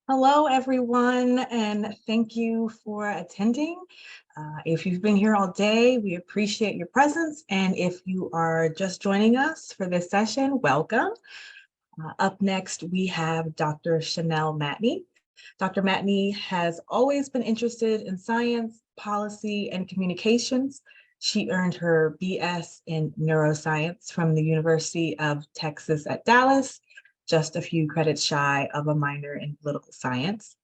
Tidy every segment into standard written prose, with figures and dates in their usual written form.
Hello, everyone, and thank you for attending. If you've been here all day, we appreciate your presence. And if you are just joining us for this session, welcome. Up next, we have Dr. Chanel Matney. Dr. Matney has always been interested in science, policy, and communications. She earned her BS in neuroscience from the University of Texas at Dallas, just a few credits shy of a minor in political science.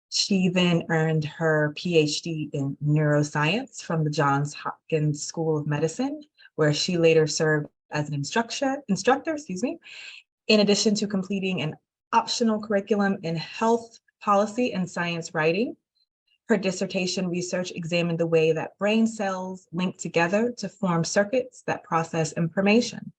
She then earned her PhD in neuroscience from the Johns Hopkins School of Medicine, where she later served as an instructor, in addition to completing an optional curriculum in health policy and science writing. Her dissertation research examined the way that brain cells link together to form circuits that process information.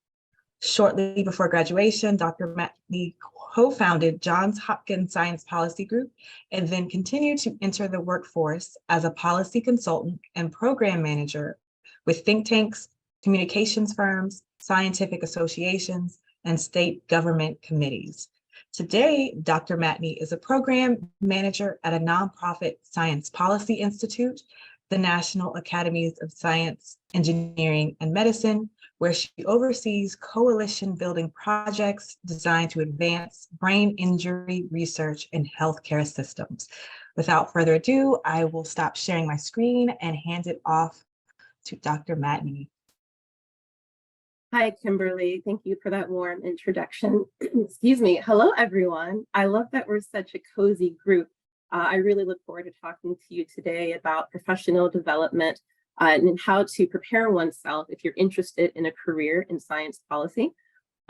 Shortly before graduation, Dr. Matney co-founded Johns Hopkins Science Policy Group and then continued to enter the workforce as a policy consultant and program manager with think tanks, communications firms, scientific associations, and state government committees. Today, Dr. Matney is a program manager at a nonprofit science policy institute, the National Academies of Science, Engineering, and Medicine, where she oversees coalition building projects designed to advance brain injury research in healthcare systems. Without further ado, I will stop sharing my screen and hand it off to Dr. Matney. Hi, Kimberly. Thank you for that warm introduction. Excuse me. Hello, everyone. I love that we're such a cozy group. I really look forward to talking to you today about professional development and how to prepare oneself if you're interested in a career in science policy.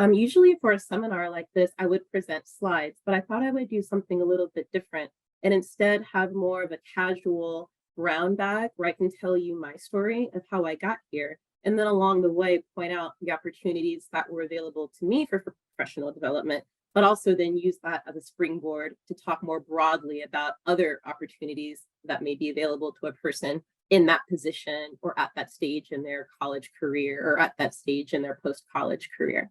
Usually for a seminar like this, I would present slides, but I thought I would do something a little bit different and instead have more of a casual brown bag where I can tell you my story of how I got here. And then along the way, point out the opportunities that were available to me for professional development, but also then use that as a springboard to talk more broadly about other opportunities that may be available to a person in that position or at that stage in their college career or at that stage in their post-college career.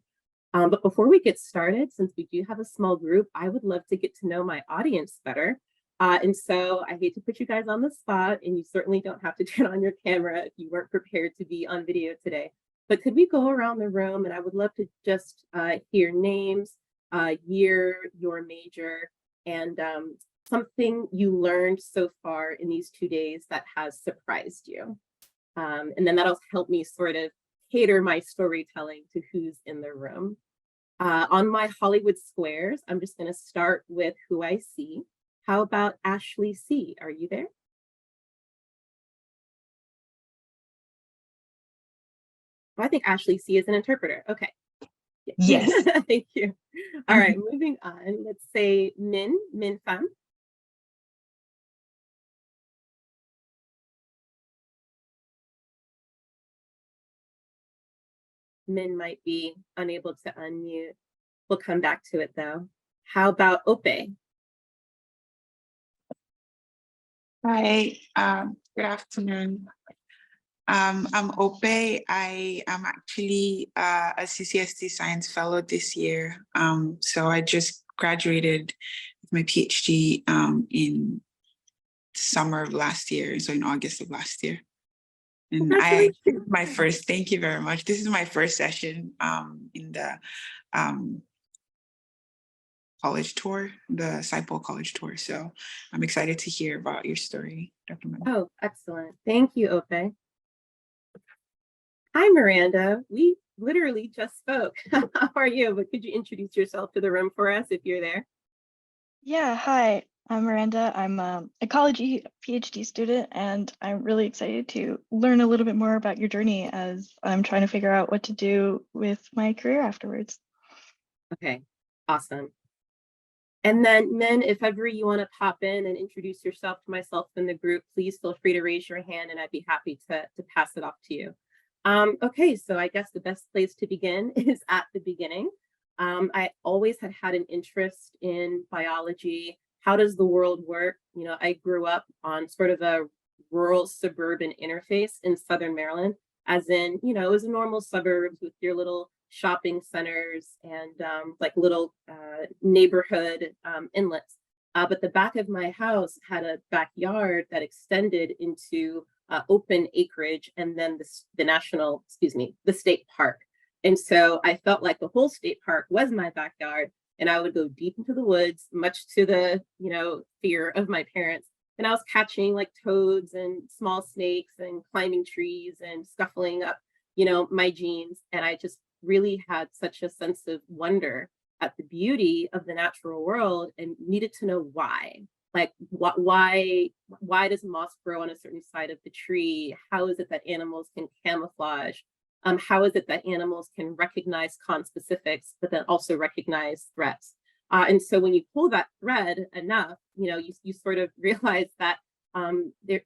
But before we get started, since we do have a small group, I would love to get to know my audience better. And so I hate to put you guys on the spot, and you certainly don't have to turn on your camera if you weren't prepared to be on video today. But could we go around the room, and I would love to just hear names, year, your major, and something you learned so far in these 2 days that has surprised you. And then that'll help me sort of cater my storytelling to who's in the room. On my Hollywood squares, I'm just going to start with who I see. How about Ashley C? Are you there? Oh, I think Ashley C is an interpreter. Okay. Yes. Thank you. All right, moving on. Let's say Min Pham. Min might be unable to unmute. We'll come back to it though. How about Ope? Hi, good afternoon. I'm Ope. I am actually a CCST Science Fellow this year. So I just graduated with my PhD in summer of last year, so in August of last year. And thank you very much. This is my first session in the college tour, the SciPol college tour. So I'm excited to hear about your story, Dr. Matney. Oh, excellent. Thank you, Ope. Hi, Miranda. We literally just spoke. How are you? But could you introduce yourself to the room for us if you're there? Yeah, hi, I'm Miranda. I'm a ecology PhD student, and I'm really excited to learn a little bit more about your journey as I'm trying to figure out what to do with my career afterwards. Okay, awesome. And then, Min, if ever you want to pop in and introduce yourself to myself in the group, please feel free to raise your hand and I'd be happy to pass it off to you. Okay, so I guess the best place to begin is at the beginning. I always had an interest in biology. How does the world work? You know, I grew up on sort of a rural suburban interface in Southern Maryland, as in, you know, it was a normal suburbs with your little shopping centers and like little neighborhood inlets. But the back of my house had a backyard that extended into open acreage and then the state park. And so I felt like the whole state park was my backyard, and I would go deep into the woods, much to the, fear of my parents. And I was catching like toads and small snakes and climbing trees and scuffling up, my jeans. And I just really had such a sense of wonder at the beauty of the natural world and needed to know why. Like why does moss grow on a certain side of the tree? How is it that animals can camouflage? How is it that animals can recognize conspecifics, but then also recognize threats? And so when you pull that thread enough, you sort of realize that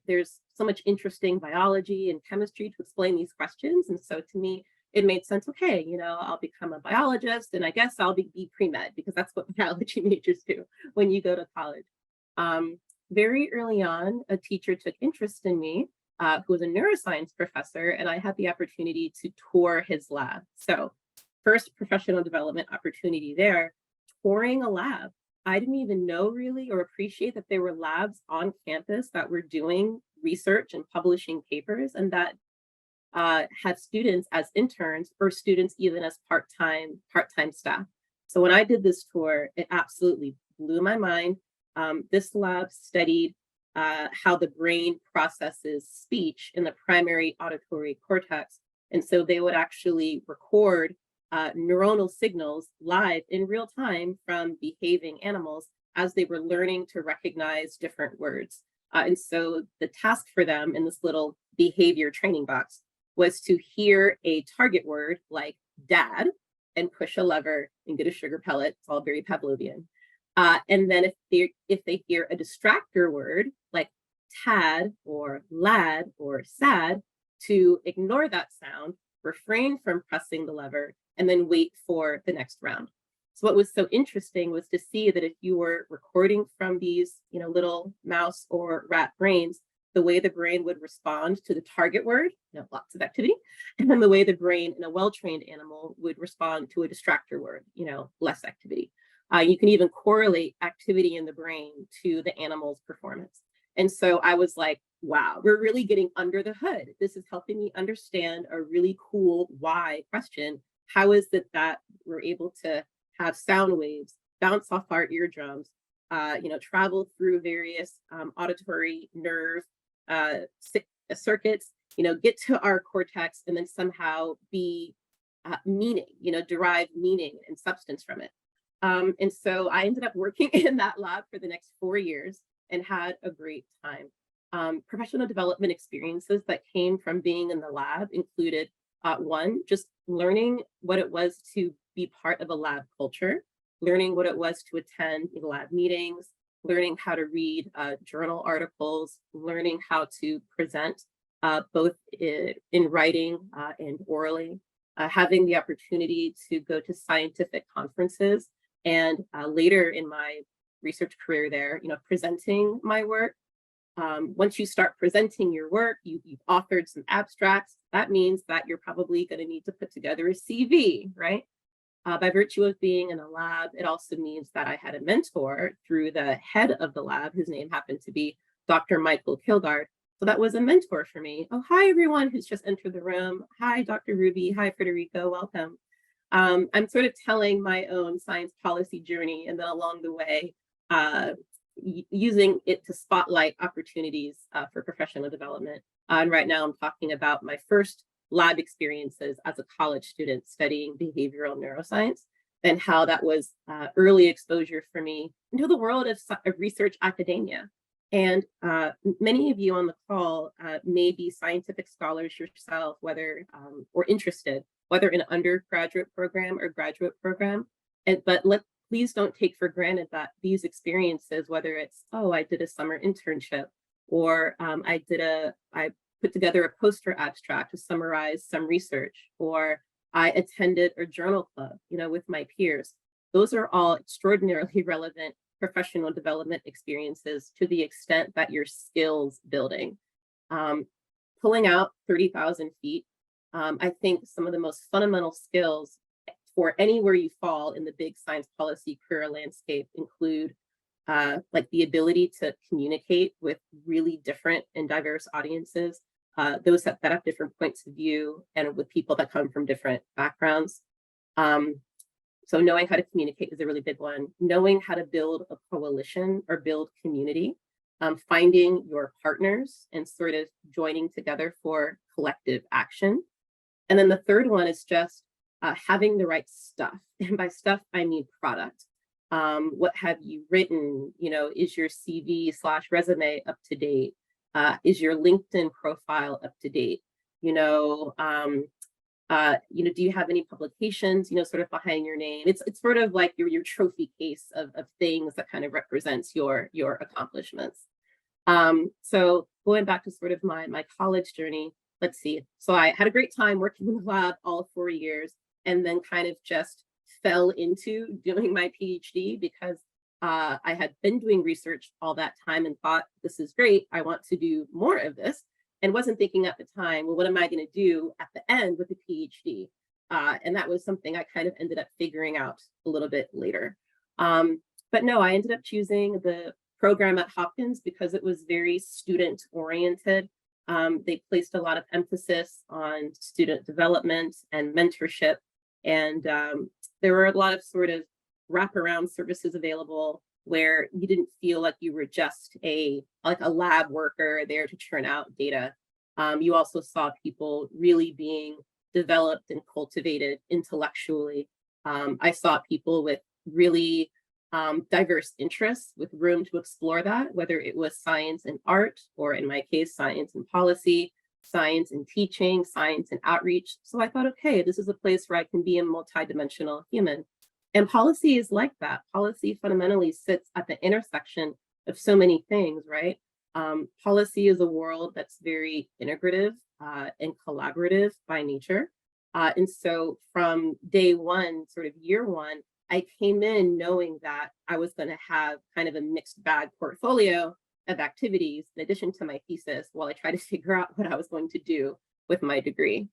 there's so much interesting biology and chemistry to explain these questions. And so to me, it made sense. Okay, I'll become a biologist, and I guess I'll be pre-med, because that's what biology majors do when you go to college. Very early on, a teacher took interest in me, who was a neuroscience professor, and I had the opportunity to tour his lab. So first professional development opportunity there, touring a lab. I didn't even know really or appreciate that there were labs on campus that were doing research and publishing papers, and that had students as interns or students even as part-time staff. So when I did this tour, it absolutely blew my mind. This lab studied how the brain processes speech in the primary auditory cortex. And so they would actually record neuronal signals live in real time from behaving animals as they were learning to recognize different words. And so the task for them in this little behavior training box was to hear a target word like dad and push a lever and get a sugar pellet. It's all very Pavlovian. And then if they hear a distractor word like tad or lad or sad, to ignore that sound, refrain from pressing the lever, and then wait for the next round. So what was so interesting was to see that if you were recording from these, little mouse or rat brains, the way the brain would respond to the target word, lots of activity, and then the way the brain in a well-trained animal would respond to a distractor word, less activity. You can even correlate activity in the brain to the animal's performance. And so I was like, wow, we're really getting under the hood. This is helping me understand a really cool why question. How is it that we're able to have sound waves bounce off our eardrums, travel through various auditory nerve circuits, get to our cortex, and then somehow be meaning, derive meaning and substance from it. And so I ended up working in that lab for the next 4 years and had a great time. Professional development experiences that came from being in the lab included one, just learning what it was to be part of a lab culture, learning what it was to attend lab meetings, learning how to read journal articles, learning how to present both in writing and orally, having the opportunity to go to scientific conferences, and later in my research career there, presenting my work. Once you start presenting your work, you've authored some abstracts. That means that you're probably going to need to put together a CV, right? By virtue of being in a lab, it also means that I had a mentor through the head of the lab, whose name happened to be Dr. Michael Kilgard. So that was a mentor for me. Oh, hi, everyone who's just entered the room. Hi, Dr. Ruby. Hi, Federico. Welcome. I'm sort of telling my own science policy journey, and then along the way, using it to spotlight opportunities for professional development. And right now I'm talking about my first lab experiences as a college student studying behavioral neuroscience, and how that was early exposure for me into the world of research academia. And many of you on the call may be scientific scholars yourself, whether or interested, whether in an undergraduate program or graduate program. But please don't take for granted that these experiences, whether it's, oh, I did a summer internship, or I put together a poster abstract to summarize some research, or I attended a journal club, with my peers. Those are all extraordinarily relevant professional development experiences to the extent that you're skills building. Pulling out 30,000 feet, I think some of the most fundamental skills for anywhere you fall in the big science policy career landscape include like the ability to communicate with really different and diverse audiences, those that have different points of view and with people that come from different backgrounds. So knowing how to communicate is a really big one. Knowing how to build a coalition or build community, finding your partners and sort of joining together for collective action. And then the third one is just having the right stuff. And by stuff, I mean product. What have you written? You know, is your CV/resume up to date? Is your LinkedIn profile up to date? You know, do you have any publications, sort of behind your name? It's sort of like your trophy case of things that kind of represents your accomplishments. So going back to sort of my college journey, let's see. So I had a great time working in the lab all 4 years, and then kind of just fell into doing my PhD because I had been doing research all that time and thought, this is great, I want to do more of this. And wasn't thinking at the time, well, what am I going to do at the end with the PhD? And that was something I kind of ended up figuring out a little bit later. But no, I ended up choosing the program at Hopkins because it was very student oriented. They placed a lot of emphasis on student development and mentorship. And there were a lot of sort of wraparound services available where you didn't feel like you were just a lab worker there to churn out data. You also saw people really being developed and cultivated intellectually. I saw people with really diverse interests with room to explore that, whether it was science and art, or in my case, science and policy, science and teaching, science and outreach. So I thought, okay, this is a place where I can be a multidimensional human. And policy is like that. Policy fundamentally sits at the intersection of so many things, right? Policy is a world that's very integrative and collaborative by nature. And so from day one, sort of year one, I came in knowing that I was going to have kind of a mixed bag portfolio of activities in addition to my thesis while I tried to figure out what I was going to do with my degree.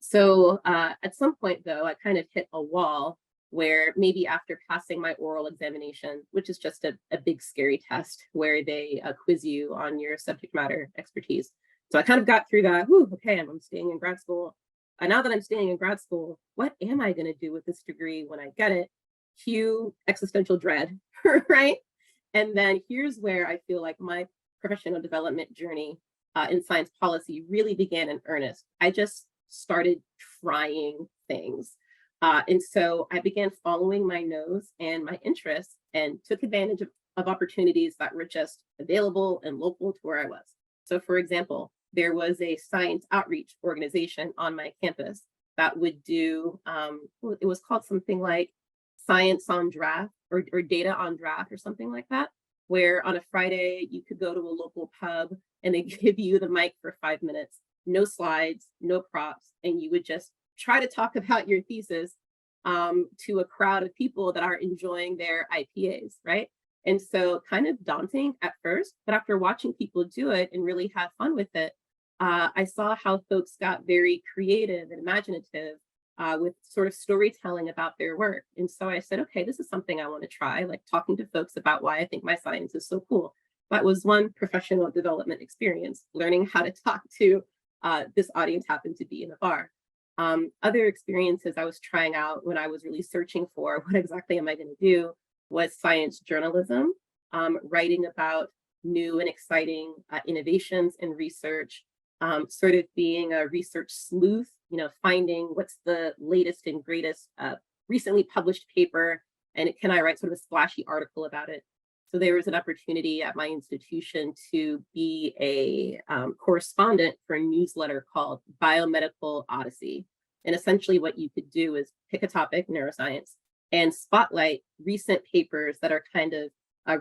So at some point, though, I kind of hit a wall where maybe after passing my oral examination, which is just a big scary test where they quiz you on your subject matter expertise. So I kind of got through that. Whew, okay, I'm staying in grad school. And now that I'm staying in grad school, what am I going to do with this degree when I get it? Cue existential dread, right? And then here's where I feel like my professional development journey in science policy really began in earnest. I just started trying things. And so I began following my nose and my interests and took advantage of opportunities that were just available and local to where I was. So for example, there was a science outreach organization on my campus that would do, it was called something like Science on Draft or Data on Draft or something like that, where on a Friday you could go to a local pub and they give you the mic for 5 minutes, no slides, no props, and you would just try to talk about your thesis to a crowd of people that are enjoying their IPAs, right? And so kind of daunting at first, but after watching people do it and really have fun with it, I saw how folks got very creative and imaginative with sort of storytelling about their work. And so I said, okay, this is something I want to try, like talking to folks about why I think my science is so cool. That was one professional development experience, learning how to talk to this audience happened to be in a bar. Other experiences I was trying out when I was really searching for what exactly am I going to do was science journalism, writing about new and exciting innovations in research, sort of being a research sleuth, finding what's the latest and greatest recently published paper, and can I write sort of a splashy article about it? So there was an opportunity at my institution to be a correspondent for a newsletter called Biomedical Odyssey. And essentially what you could do is pick a topic, neuroscience, and spotlight recent papers that are kind of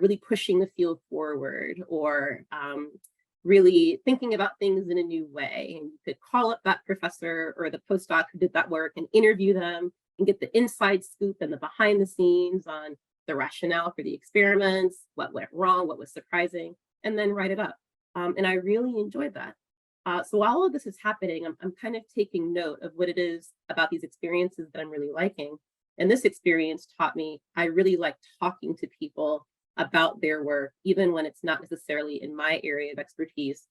really pushing the field forward or really thinking about things in a new way. And you could call up that professor or the postdoc who did that work and interview them and get the inside scoop and the behind the scenes on the rationale for the experiments, what went wrong, what was surprising, and then write it up. And I really enjoyed that. So while all of this is happening, I'm kind of taking note of what it is about these experiences that I'm really liking. And this experience taught me I really like talking to people about their work, even when it's not necessarily in my area of expertise.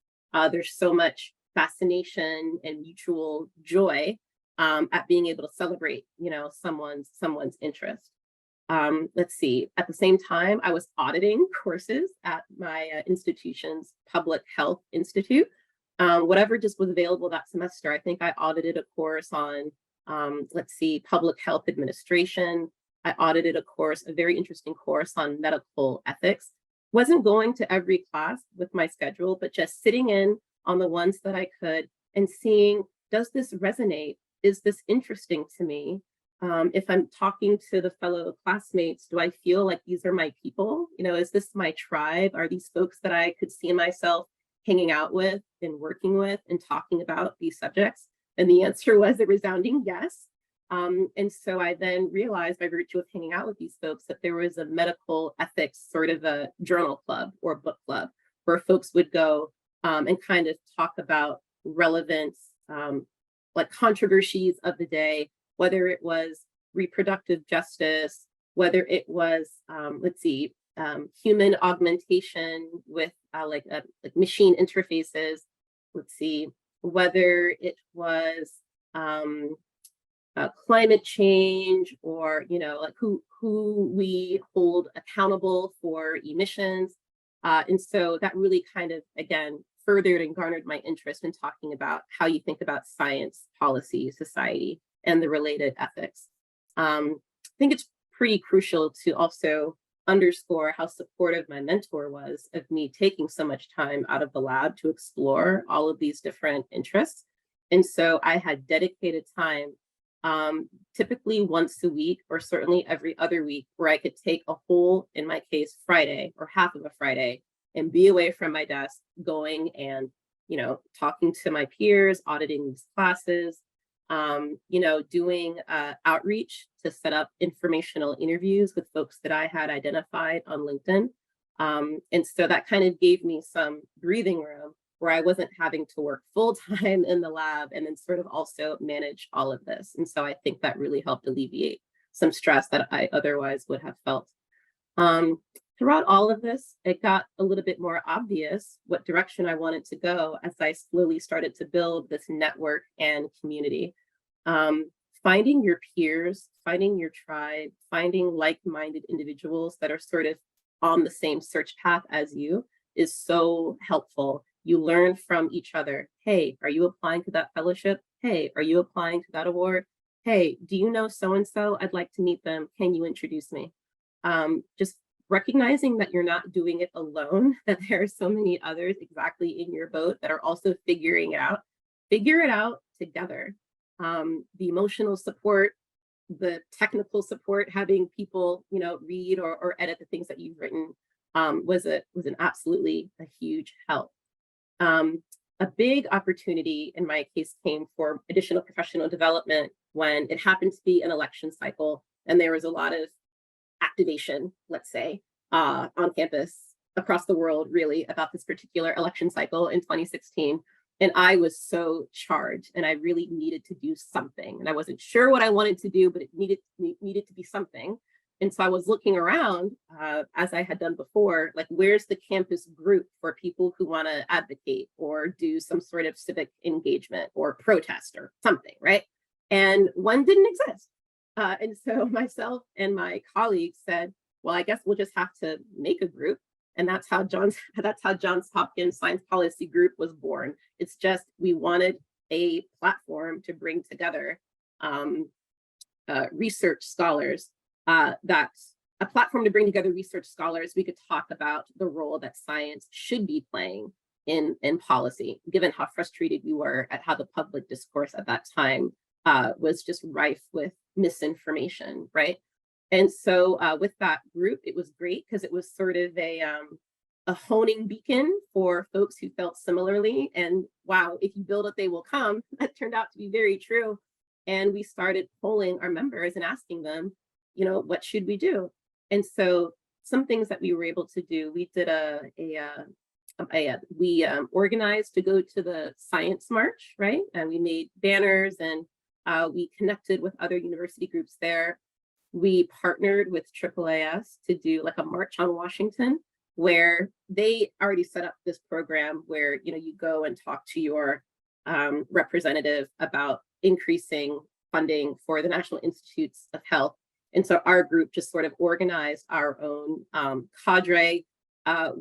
There's so much fascination and mutual joy at being able to celebrate, someone's interest. Let's see, at the same time, I was auditing courses at my institution's public health institute. Whatever just was available that semester. I think I audited a course on, public health administration. I audited a very interesting course on medical ethics. Wasn't going to every class with my schedule, but just sitting in on the ones that I could and seeing, does this resonate? Is this interesting to me? If I'm talking to the fellow classmates, do I feel like these are my people? Is this my tribe? Are these folks that I could see myself hanging out with and working with and talking about these subjects? And the answer was a resounding yes. And so I then realized, by virtue of hanging out with these folks, that there was a medical ethics sort of a journal club or book club where folks would go and kind of talk about relevant controversies of the day, whether it was reproductive justice, whether it was, human augmentation with machine interfaces, whether it was climate change, or who we hold accountable for emissions. And so that really kind of, again, furthered and garnered my interest in talking about how you think about science, policy, society, and the related ethics. I think it's pretty crucial to also underscore how supportive my mentor was of me taking so much time out of the lab to explore all of these different interests. And so I had dedicated time, typically once a week, or certainly every other week, where I could take a whole, in my case, Friday or half of a Friday, and be away from my desk, going and, talking to my peers, auditing these classes, doing outreach to set up informational interviews with folks that I had identified on LinkedIn. And so that kind of gave me some breathing room where I wasn't having to work full time in the lab and then sort of also manage all of this. And so I think that really helped alleviate some stress that I otherwise would have felt. Throughout all of this, it got a little bit more obvious what direction I wanted to go as I slowly started to build this network and community. Finding your peers, finding your tribe, finding like-minded individuals that are sort of on the same search path as you is so helpful. You learn from each other. Hey, are you applying to that fellowship? Hey, are you applying to that award? Hey, do you know so-and-so? I'd like to meet them. Can you introduce me? Just recognizing that you're not doing it alone, that there are so many others exactly in your boat that are also figuring it out. Figure it out together. The emotional support, the technical support, having people, read or edit the things that you've written was an absolutely a huge help. A big opportunity in my case came for additional professional development when it happened to be an election cycle and there was a lot of activation, let's say, on campus across the world, really, about this particular election cycle in 2016. And I was so charged and I really needed to do something. And I wasn't sure what I wanted to do, but it needed to be something. And so I was looking around, as I had done before, like, where's the campus group for people who want to advocate or do some sort of civic engagement or protest or something, right? And one didn't exist. And so myself and my colleagues said, well, I guess we'll just have to make a group. And that's how Johns Hopkins Science Policy Group was born. It's just, we wanted a platform to bring together research scholars, research scholars. We could talk about the role that science should be playing in policy, given how frustrated we were at how the public discourse at that time was just rife with misinformation, right? And so with that group, it was great because it was sort of a honing beacon for folks who felt similarly. And wow, if you build it, they will come. That turned out to be very true. And we started polling our members and asking them, what should we do? And so some things that we were able to do, we did we organized to go to the science march, right? And we made banners and we connected with other university groups there. we partnered with AAAS to do like a March on Washington, where they already set up this program where, you know, you go and talk to your representative about increasing funding for the National Institutes of Health. And so our group just sort of organized our own cadre.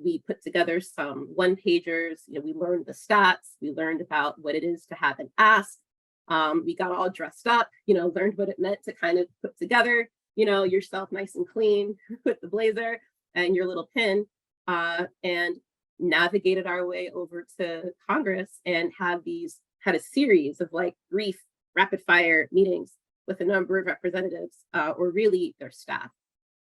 We put together some one-pagers. You know, we learned the stats. We learned about what it is to have an ask. We got all dressed up, you know, learned what it meant to kind of put together, you know, yourself nice and clean with the blazer and your little pin, and navigated our way over to Congress and had a series of like brief rapid fire meetings with a number of representatives or really their staff.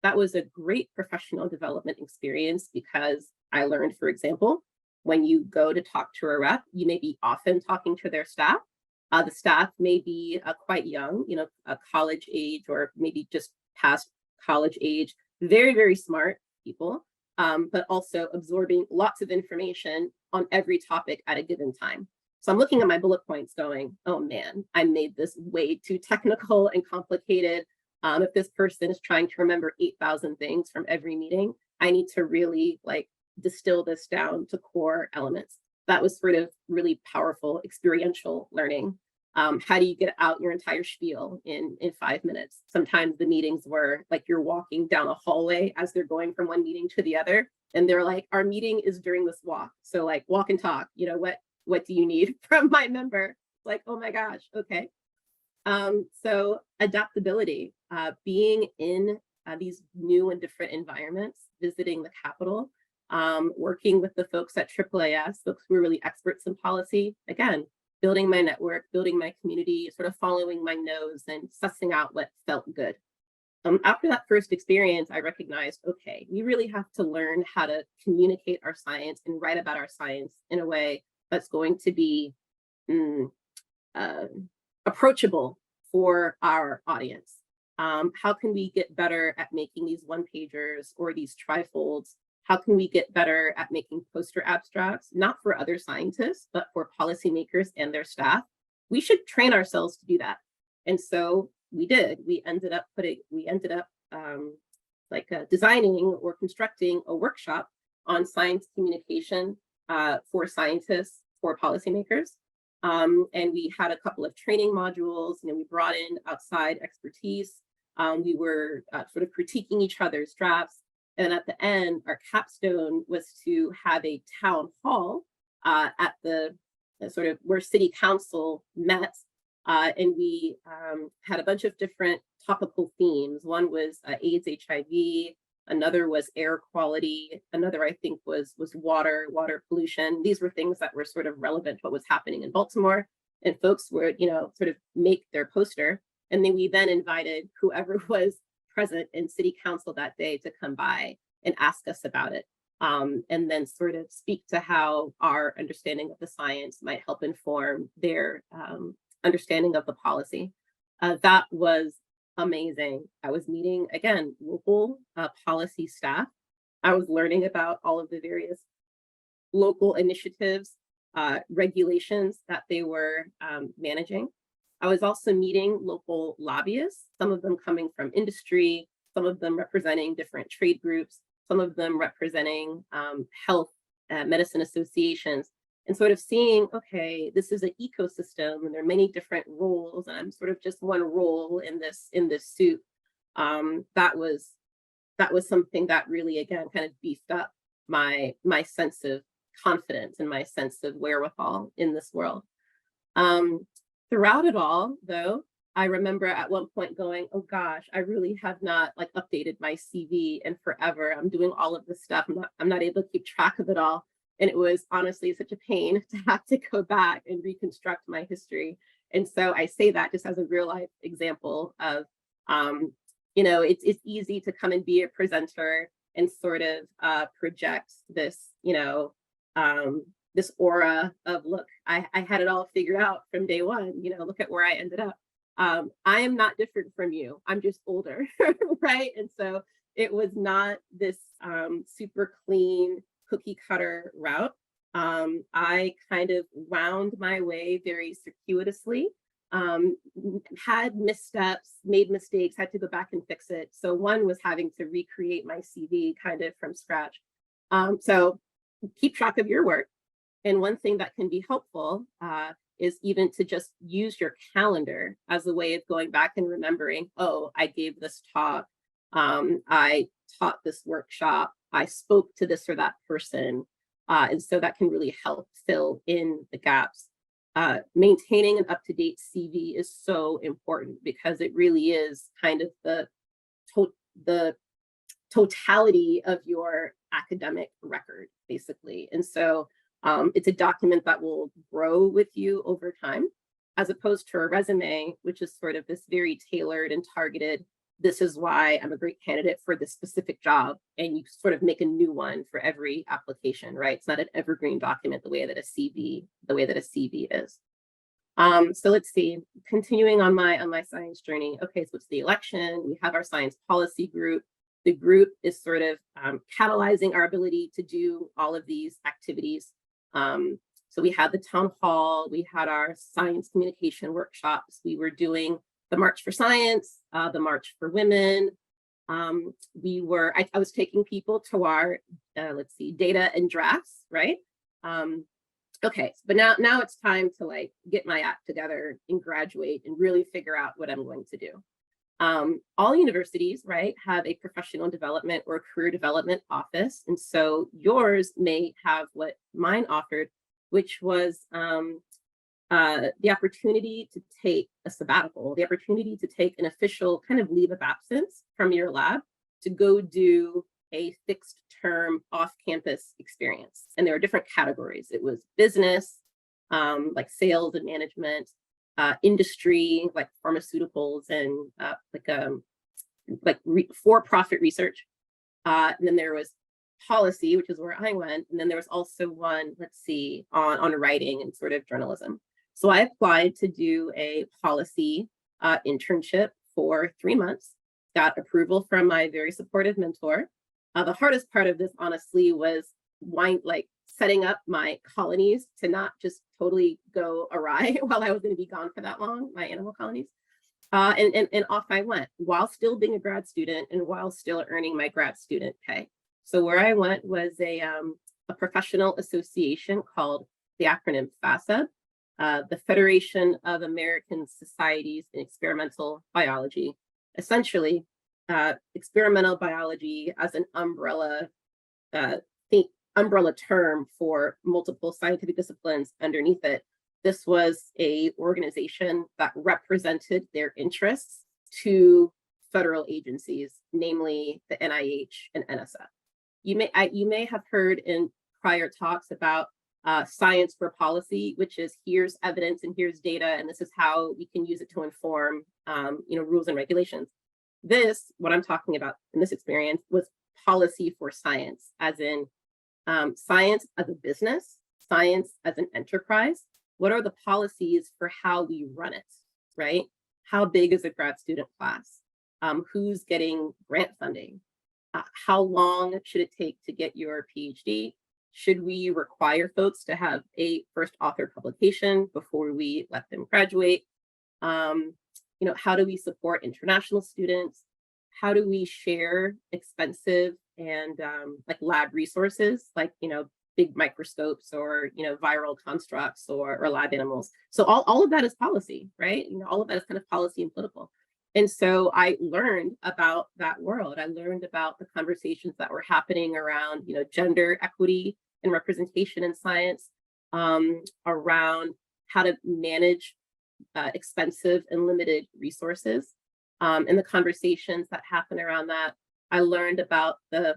That was a great professional development experience because I learned, for example, when you go to talk to a rep, you may be often talking to their staff. The staff may be quite young, you know, college age or maybe just past college age, very, very smart people, but also absorbing lots of information on every topic at a given time. So I'm looking at my bullet points going, oh man, I made this way too technical and complicated. If this person is trying to remember 8,000 things from every meeting, I need to really like distill this down to core elements. That was sort of really powerful experiential learning. How do you get out your entire spiel in 5 minutes? Sometimes the meetings were like you're walking down a hallway as they're going from one meeting to the other. And they're like, our meeting is during this walk. So like walk and talk, you know, what do you need from my member? Like, oh my gosh, okay. So adaptability, being in these new and different environments, visiting the Capitol, working with the folks at AAAS, folks who are really experts in policy, again, building my network, building my community, sort of following my nose and sussing out what felt good. After that first experience, I recognized, okay, we really have to learn how to communicate our science and write about our science in a way that's going to be approachable for our audience. How can we get better at making these one-pagers or these trifolds? How can we get better at making poster abstracts, not for other scientists, but for policymakers and their staff? We should train ourselves to do that. And so we did. We ended up designing or constructing a workshop on science communication for scientists, for policymakers. And we had a couple of training modules. You know, we brought in outside expertise. We were sort of critiquing each other's drafts. And at the end, our capstone was to have a town hall at the sort of where city council met. And we had a bunch of different topical themes. One was AIDS, HIV. Another was air quality. Another, I think, was water pollution. These were things that were sort of relevant to what was happening in Baltimore. And folks would, you know, sort of make their poster. And then we then invited whoever was present in city council that day to come by and ask us about it. And then sort of speak to how our understanding of the science might help inform their understanding of the policy. That was amazing. I was meeting, again, local policy staff. I was learning about all of the various local initiatives, regulations that they were managing. I was also meeting local lobbyists, some of them coming from industry, some of them representing different trade groups, some of them representing health, medicine associations, and sort of seeing, okay, this is an ecosystem and there are many different roles, and I'm sort of just one role in this soup. That was something that really, again, kind of beefed up my sense of confidence and my sense of wherewithal in this world. Throughout it all, though, I remember at one point going, oh gosh, I really have not like updated my CV in forever. I'm doing all of this stuff. I'm not able to keep track of it all. And it was honestly such a pain to have to go back and reconstruct my history. And so I say that just as a real life example of, you know, it's easy to come and be a presenter and sort of project this, you know, this aura of, look, I had it all figured out from day one, you know, look at where I ended up. I am not different from you. I'm just older, right? And so it was not this super clean cookie cutter route. I kind of wound my way very circuitously had missteps, made mistakes, had to go back and fix it. So one was having to recreate my CV kind of from scratch. So keep track of your work. And one thing that can be helpful is even to just use your calendar as a way of going back and remembering, oh, I gave this talk, I taught this workshop, I spoke to this or that person. And so that can really help fill in the gaps. Maintaining an up-to-date CV is so important because it really is kind of the totality of your academic record, basically. And so it's a document that will grow with you over time, as opposed to a resume, which is sort of this very tailored and targeted, this is why I'm a great candidate for this specific job. And you sort of make a new one for every application, right? It's not an evergreen document the way that a CV is. So let's see, continuing on my science journey. Okay, so it's the election. We have our science policy group. The group is sort of catalyzing our ability to do all of these activities. So we had the town hall, we had our science communication workshops, we were doing the March for Science, the March for Women. I was taking people to our, let's see, data and drafts, right? Okay, but now it's time to like get my act together and graduate and really figure out what I'm going to do. All universities, right, have a professional development or career development office. And so yours may have what mine offered, which was the opportunity to take a sabbatical, the opportunity to take an official kind of leave of absence from your lab to go do a fixed term off-campus experience. And there were different categories. It was business, like sales and management, industry, like pharmaceuticals and for-profit research. And then there was policy, which is where I went. And then there was also one, let's see, on writing and sort of journalism. So I applied to do a policy internship for 3 months, got approval from my very supportive mentor. The hardest part of this, honestly, was setting up my colonies to not just totally go awry while I was going to be gone for that long, my animal colonies. And off I went while still being a grad student and while still earning my grad student pay. So where I went was a professional association called the acronym FASEB, the Federation of American Societies in Experimental Biology. Essentially, experimental biology as an umbrella term for multiple scientific disciplines underneath it. This was an organization that represented their interests to federal agencies, namely the NIH and NSF. You may have heard in prior talks about science for policy, which is here's evidence and here's data, and this is how we can use it to inform rules and regulations. This, what I'm talking about in this experience, was policy for science, as in science as a business, science as an enterprise. What are the policies for how we run it, right? How big is a grad student class? Who's getting grant funding? How long should it take to get your PhD? Should we require folks to have a first author publication before we let them graduate? How do we support international students? How do we share expensive and like lab resources, like, big microscopes or, viral constructs or lab animals? So all of that is policy, right? All of that is kind of policy and political. And so I learned about that world. I learned about the conversations that were happening around, gender equity and representation in science, around how to manage expensive and limited resources, and the conversations that happen around that. I learned about the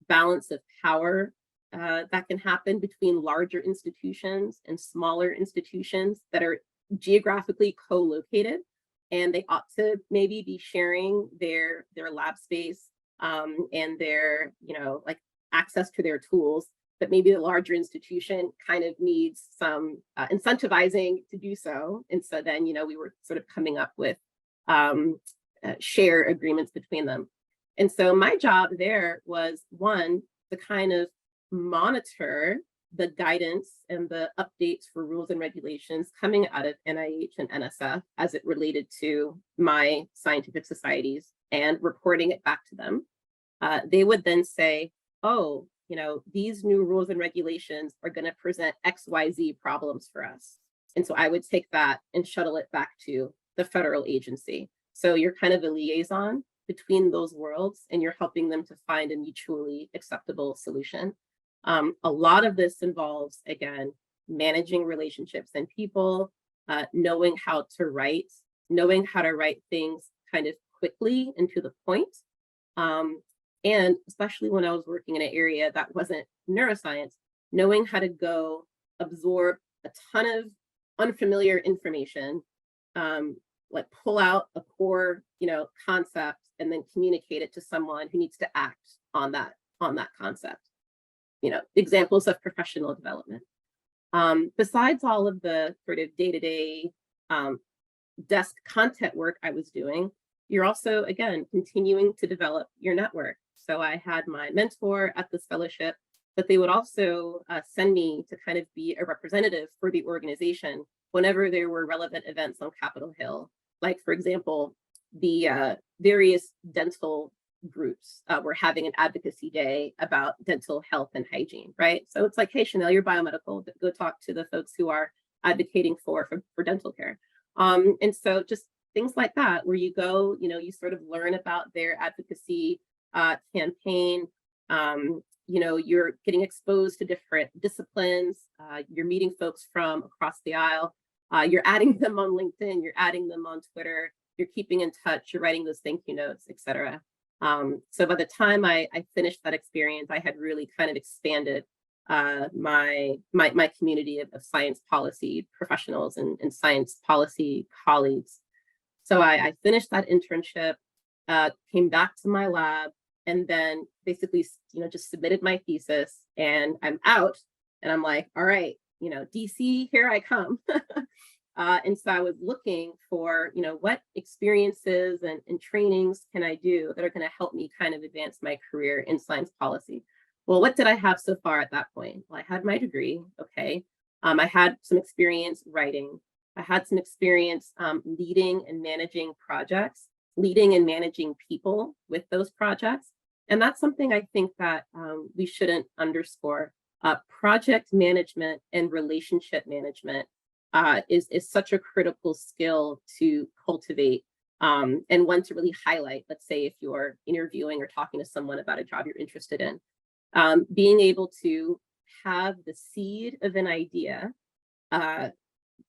balance of power that can happen between larger institutions and smaller institutions that are geographically co-located, and they ought to maybe be sharing their lab space and their access to their tools. But maybe the larger institution kind of needs some incentivizing to do so. And so then, we were sort of coming up with share agreements between them. And so my job there was, one, to kind of monitor the guidance and the updates for rules and regulations coming out of NIH and NSF as it related to my scientific societies and reporting it back to them, they would then say, oh, you know, these new rules and regulations are going to present XYZ problems for us. And so I would take that and shuttle it back to the federal agency. So you're kind of a liaison between those worlds, and you're helping them to find a mutually acceptable solution. A lot of this involves, again, managing relationships and people, knowing how to write things kind of quickly and to the point. And especially when I was working in an area that wasn't neuroscience, knowing how to go absorb a ton of unfamiliar information, like pull out a core, concept and then communicate it to someone who needs to act on that concept. Examples of professional development. Besides all of the sort of day-to-day desk content work I was doing, you're also, again, continuing to develop your network. So I had my mentor at this fellowship, but they would also send me to kind of be a representative for the organization whenever there were relevant events on Capitol Hill. Like, for example, the various dental groups were having an advocacy day about dental health and hygiene, right? So it's like, hey, Chanel, you're biomedical, go talk to the folks who are advocating for dental care. And so just things like that, where you go, you sort of learn about their advocacy campaign. You're getting exposed to different disciplines. You're meeting folks from across the aisle. You're adding them on LinkedIn, you're adding them on Twitter, you're keeping in touch, you're writing those thank you notes, et cetera. So by the time I finished that experience, I had really kind of expanded my community of science policy professionals and science policy colleagues. So I finished that internship, came back to my lab, and then basically, just submitted my thesis, and I'm out, and I'm like, all right, DC, here I come. And so I was looking for, what experiences and trainings can I do that are going to help me kind of advance my career in science policy. Well, what did I have so far at that point? Well, I had my degree, okay. I had some experience writing. I had some experience leading and managing projects, leading and managing people with those projects. And that's something I think that we shouldn't underscore. Project management and relationship management is such a critical skill to cultivate and one to really highlight. Let's say if you're interviewing or talking to someone about a job you're interested in, being able to have the seed of an idea,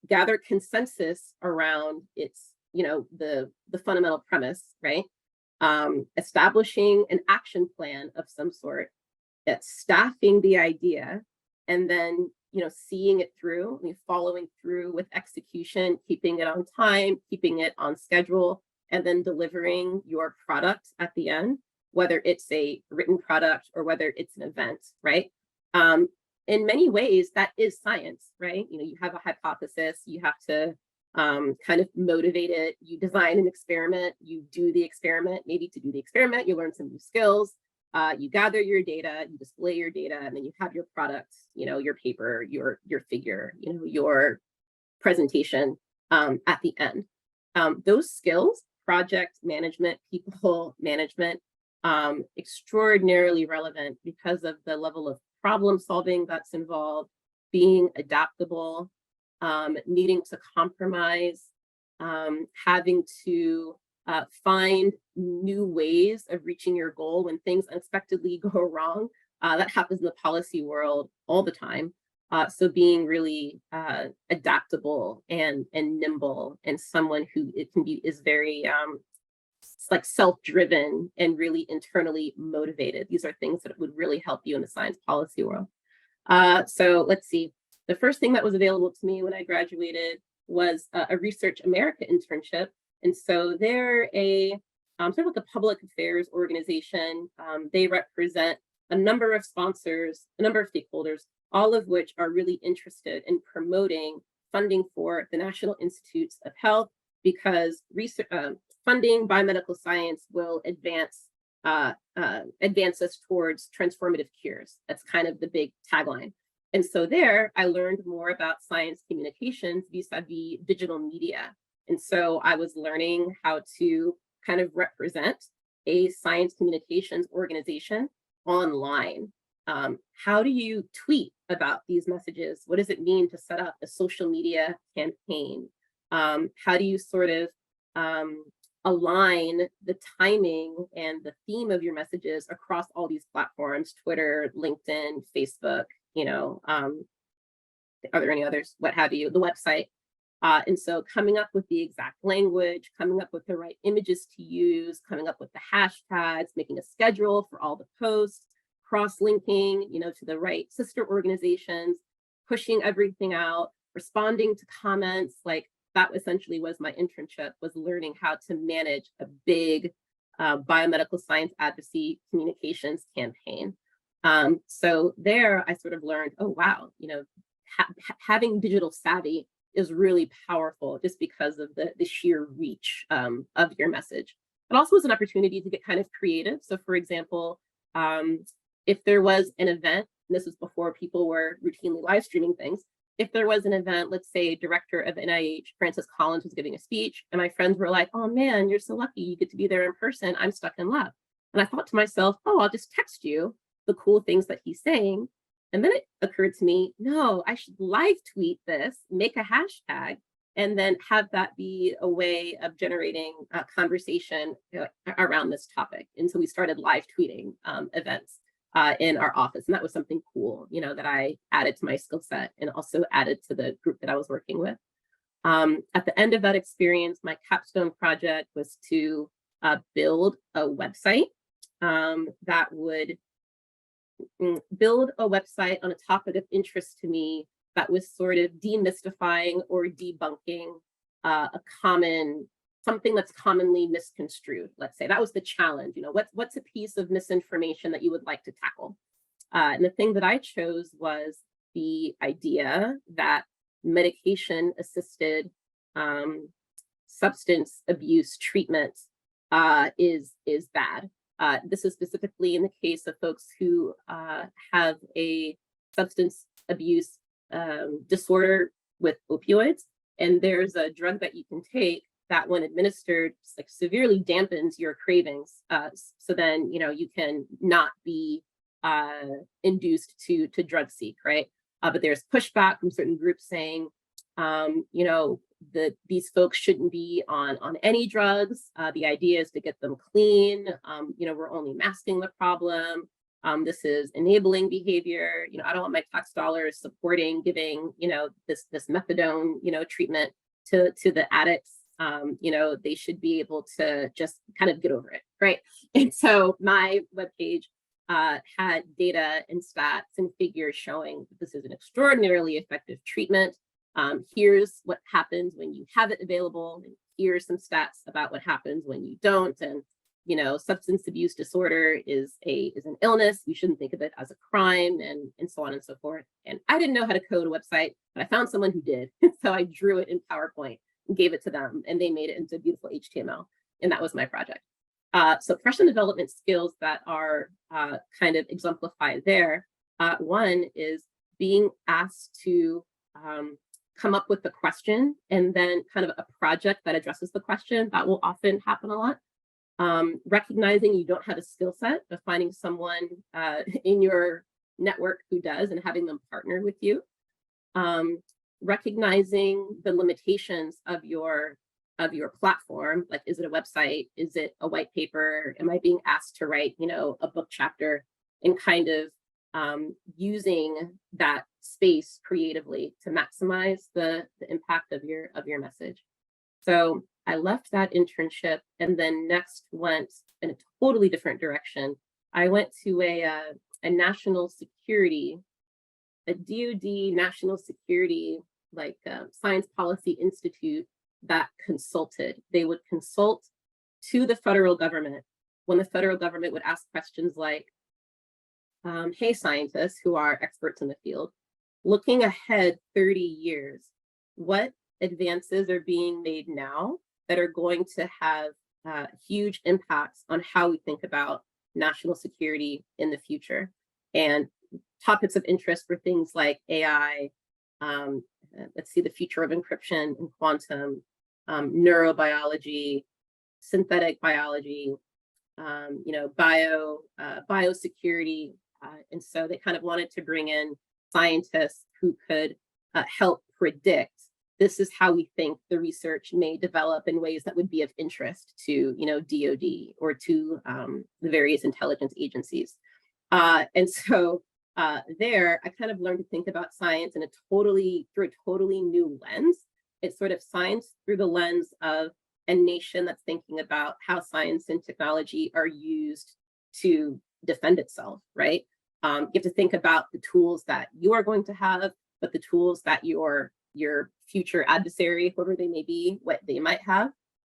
gather consensus around its, the fundamental premise, right? Establishing an action plan of some sort, staffing the idea, and then seeing it through, following through with execution, keeping it on time, keeping it on schedule, and then delivering your product at the end, whether it's a written product or whether it's an event, right? In many ways, that is science, right? You have a hypothesis, you have to kind of motivate it, you design an experiment, you do the experiment. Maybe to do the experiment, you learn some new skills. You gather your data, you display your data, and then you have your product, your paper, your figure, your presentation at the end. Those skills, project management, people management, extraordinarily relevant because of the level of problem solving that's involved, being adaptable, needing to compromise, having to find new ways of reaching your goal when things unexpectedly go wrong. That happens in the policy world all the time. So being really adaptable and nimble, and someone who is very like self-driven and really internally motivated. These are things that would really help you in the science policy world. So let's see. The first thing that was available to me when I graduated was a Research America internship. And so they're a sort of like a public affairs organization. They represent a number of sponsors, a number of stakeholders, all of which are really interested in promoting funding for the National Institutes of Health, because research, funding biomedical science will advance us towards transformative cures. That's kind of the big tagline. And so there I learned more about science communications vis-a-vis digital media. And so I was learning how to kind of represent a science communications organization online. How do you tweet about these messages? What does it mean to set up a social media campaign? How do you sort of align the timing and the theme of your messages across all these platforms, Twitter, LinkedIn, Facebook, are there any others, what have you, the website. And so coming up with the exact language, coming up with the right images to use, coming up with the hashtags, making a schedule for all the posts, cross-linking, to the right sister organizations, pushing everything out, responding to comments, like that essentially was my internship, was learning how to manage a big biomedical science advocacy communications campaign. So there I sort of learned, oh, wow, having digital savvy is really powerful just because of the sheer reach of your message. It also was an opportunity to get kind of creative. So for example, if there was an event, and this was before people were routinely live streaming things, if there was an event, let's say director of NIH, Francis Collins, was giving a speech, and my friends were like, oh man, you're so lucky, you get to be there in person, I'm stuck in lab. And I thought to myself, oh, I'll just text you the cool things that he's saying. And then it occurred to me, no, I should live tweet this, make a hashtag, and then have that be a way of generating a conversation around this topic. And so we started live tweeting events in our office. And that was something cool, that I added to my skill set and also added to the group that I was working with. At the end of that experience, my capstone project was to build a website that would build a website on a topic of interest to me that was sort of demystifying or debunking something that's commonly misconstrued. Let's say that was the challenge. What's a piece of misinformation that you would like to tackle? And the thing that I chose was the idea that medication-assisted substance abuse treatment is bad. This is specifically in the case of folks who have a substance abuse disorder with opioids. And there's a drug that you can take that when administered, severely dampens your cravings. So then, you can not be induced to drug seek, right? But there's pushback from certain groups saying, these folks shouldn't be on any drugs. The idea is to get them clean. We're only masking the problem. This is enabling behavior. I don't want my tax dollars supporting giving, this methadone, treatment to the addicts. They should be able to just kind of get over it, right? And so my webpage had data and stats and figures showing that this is an extraordinarily effective treatment. Here's what happens when you have it available, and here's some stats about what happens when you don't. And substance abuse disorder is an illness. You shouldn't think of it as a crime, and so on and so forth. And I didn't know how to code a website, but I found someone who did. So I drew it in PowerPoint and gave it to them, and they made it into beautiful HTML. And that was my project. So professional development skills that are kind of exemplified there. One is being asked to come up with the question and then kind of a project that addresses the question. That will often happen a lot. Recognizing you don't have a skill set, but finding someone in your network who does and having them partner with you. Recognizing the limitations of your platform, like, is it a website? Is it a white paper? Am I being asked to write, a book chapter? And kind of using that space creatively to maximize the impact of your message. So I left that internship and then next went in a totally different direction. I went to a national security, a DoD national security, science policy institute that consulted. They would consult to the federal government when the federal government would ask questions like, hey, scientists who are experts in the field, looking ahead 30 years, what advances are being made now that are going to have huge impacts on how we think about national security in the future? And topics of interest were things like AI, let's see, the future of encryption and quantum, neurobiology, synthetic biology, biosecurity. And so they kind of wanted to bring in scientists who could help predict, this is how we think the research may develop in ways that would be of interest to, DoD or to the various intelligence agencies. And so there, I kind of learned to think about science in through a totally new lens. It's sort of science through the lens of a nation that's thinking about how science and technology are used to defend itself, right? You have to think about the tools that you are going to have, but the tools that your future adversary, whoever they may be, what they might have,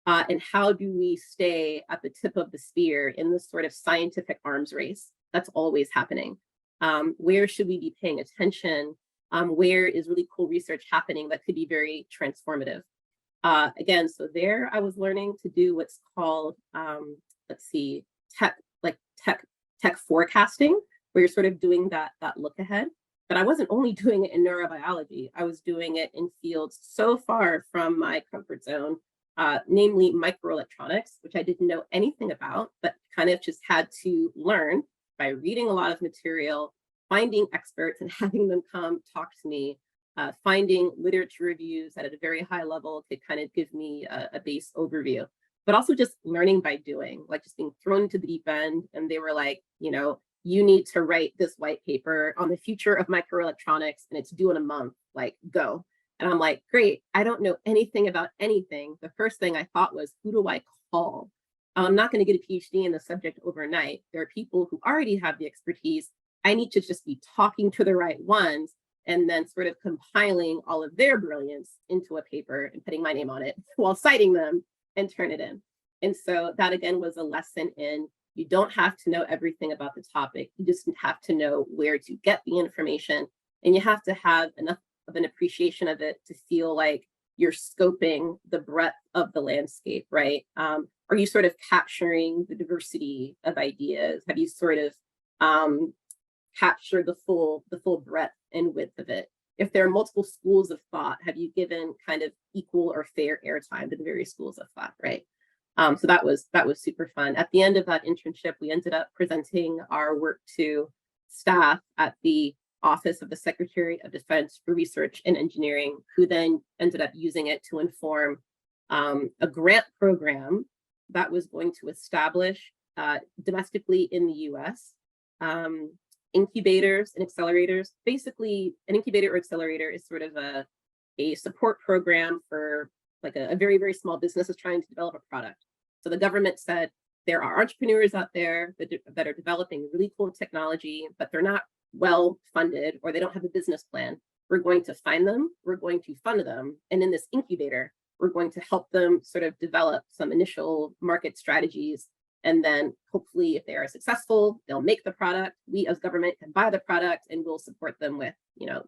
and how do we stay at the tip of the spear in this sort of scientific arms race that's always happening? Where should we be paying attention? Where is really cool research happening that could be very transformative? Again, so there I was learning to do what's called, tech forecasting, where you're sort of doing that look ahead. But I wasn't only doing it in neurobiology, I was doing it in fields so far from my comfort zone, namely microelectronics, which I didn't know anything about, but kind of just had to learn by reading a lot of material, finding experts and having them come talk to me, finding literature reviews that at a very high level could kind of give me a base overview, but also just learning by doing, like just being thrown into the deep end. And they were like, you need to write this white paper on the future of microelectronics and it's due in a month, like go. And I'm like, great, I don't know anything about anything. The first thing I thought was, who do I call? I'm not going to get a PhD in the subject overnight. There are people who already have the expertise. I need to just be talking to the right ones and then sort of compiling all of their brilliance into a paper and putting my name on it while citing them and turn it in. And so that again was a lesson in, you don't have to know everything about the topic. You just have to know where to get the information. And you have to have enough of an appreciation of it to feel like you're scoping the breadth of the landscape, right? Are you sort of capturing the diversity of ideas? Have you sort of captured the full breadth and width of it? If there are multiple schools of thought, have you given kind of equal or fair airtime to the various schools of thought, right? So that was super fun. At the end of that internship, we ended up presenting our work to staff at the Office of the Secretary of Defense for Research and Engineering, who then ended up using it to inform a grant program that was going to establish domestically in the US incubators and accelerators. Basically, an incubator or accelerator is sort of a support program for like a very, very small business is trying to develop a product. So the government said, there are entrepreneurs out there that are developing really cool technology, but they're not well funded or they don't have a business plan. We're going to find them, we're going to fund them. And in this incubator, we're going to help them sort of develop some initial market strategies. And then hopefully if they are successful, they'll make the product. We as government can buy the product and we'll support them with,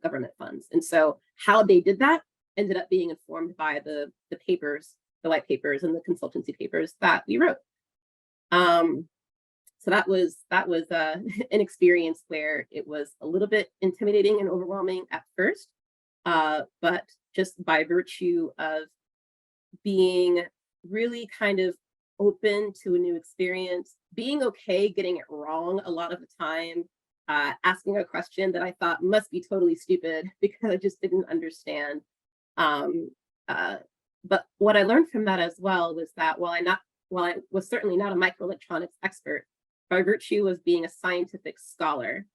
government funds. And so how they did that ended up being informed by the papers, the white papers and the consultancy papers that we wrote. So that was an experience where it was a little bit intimidating and overwhelming at first, but just by virtue of being really kind of open to a new experience, being okay getting it wrong a lot of the time, asking a question that I thought must be totally stupid because I just didn't understand. But what I learned from that as well was that while I was certainly not a microelectronics expert, by virtue of being a scientific scholar,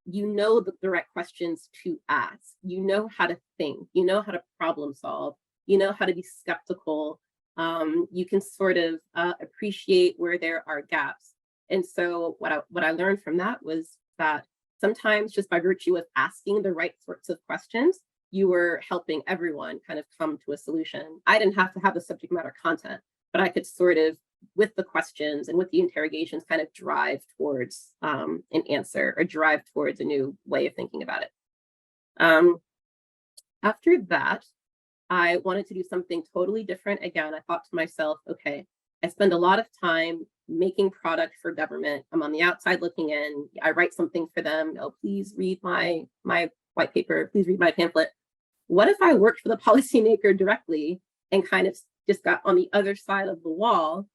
you know the right questions to ask. You know how to think. You know how to problem solve. You know how to be skeptical. You can sort of appreciate where there are gaps. And so what I learned from that was that sometimes just by virtue of asking the right sorts of questions, you were helping everyone kind of come to a solution. I didn't have to have the subject matter content, but I could sort of, with the questions and with the interrogations, kind of drive towards an answer or drive towards a new way of thinking about it. After that, I wanted to do something totally different. Again, I thought to myself, okay, I spend a lot of time making product for government. I'm on the outside looking in. I write something for them. Oh, please read my white paper. Please read my pamphlet. What if I worked for the policymaker directly and kind of just got on the other side of the wall?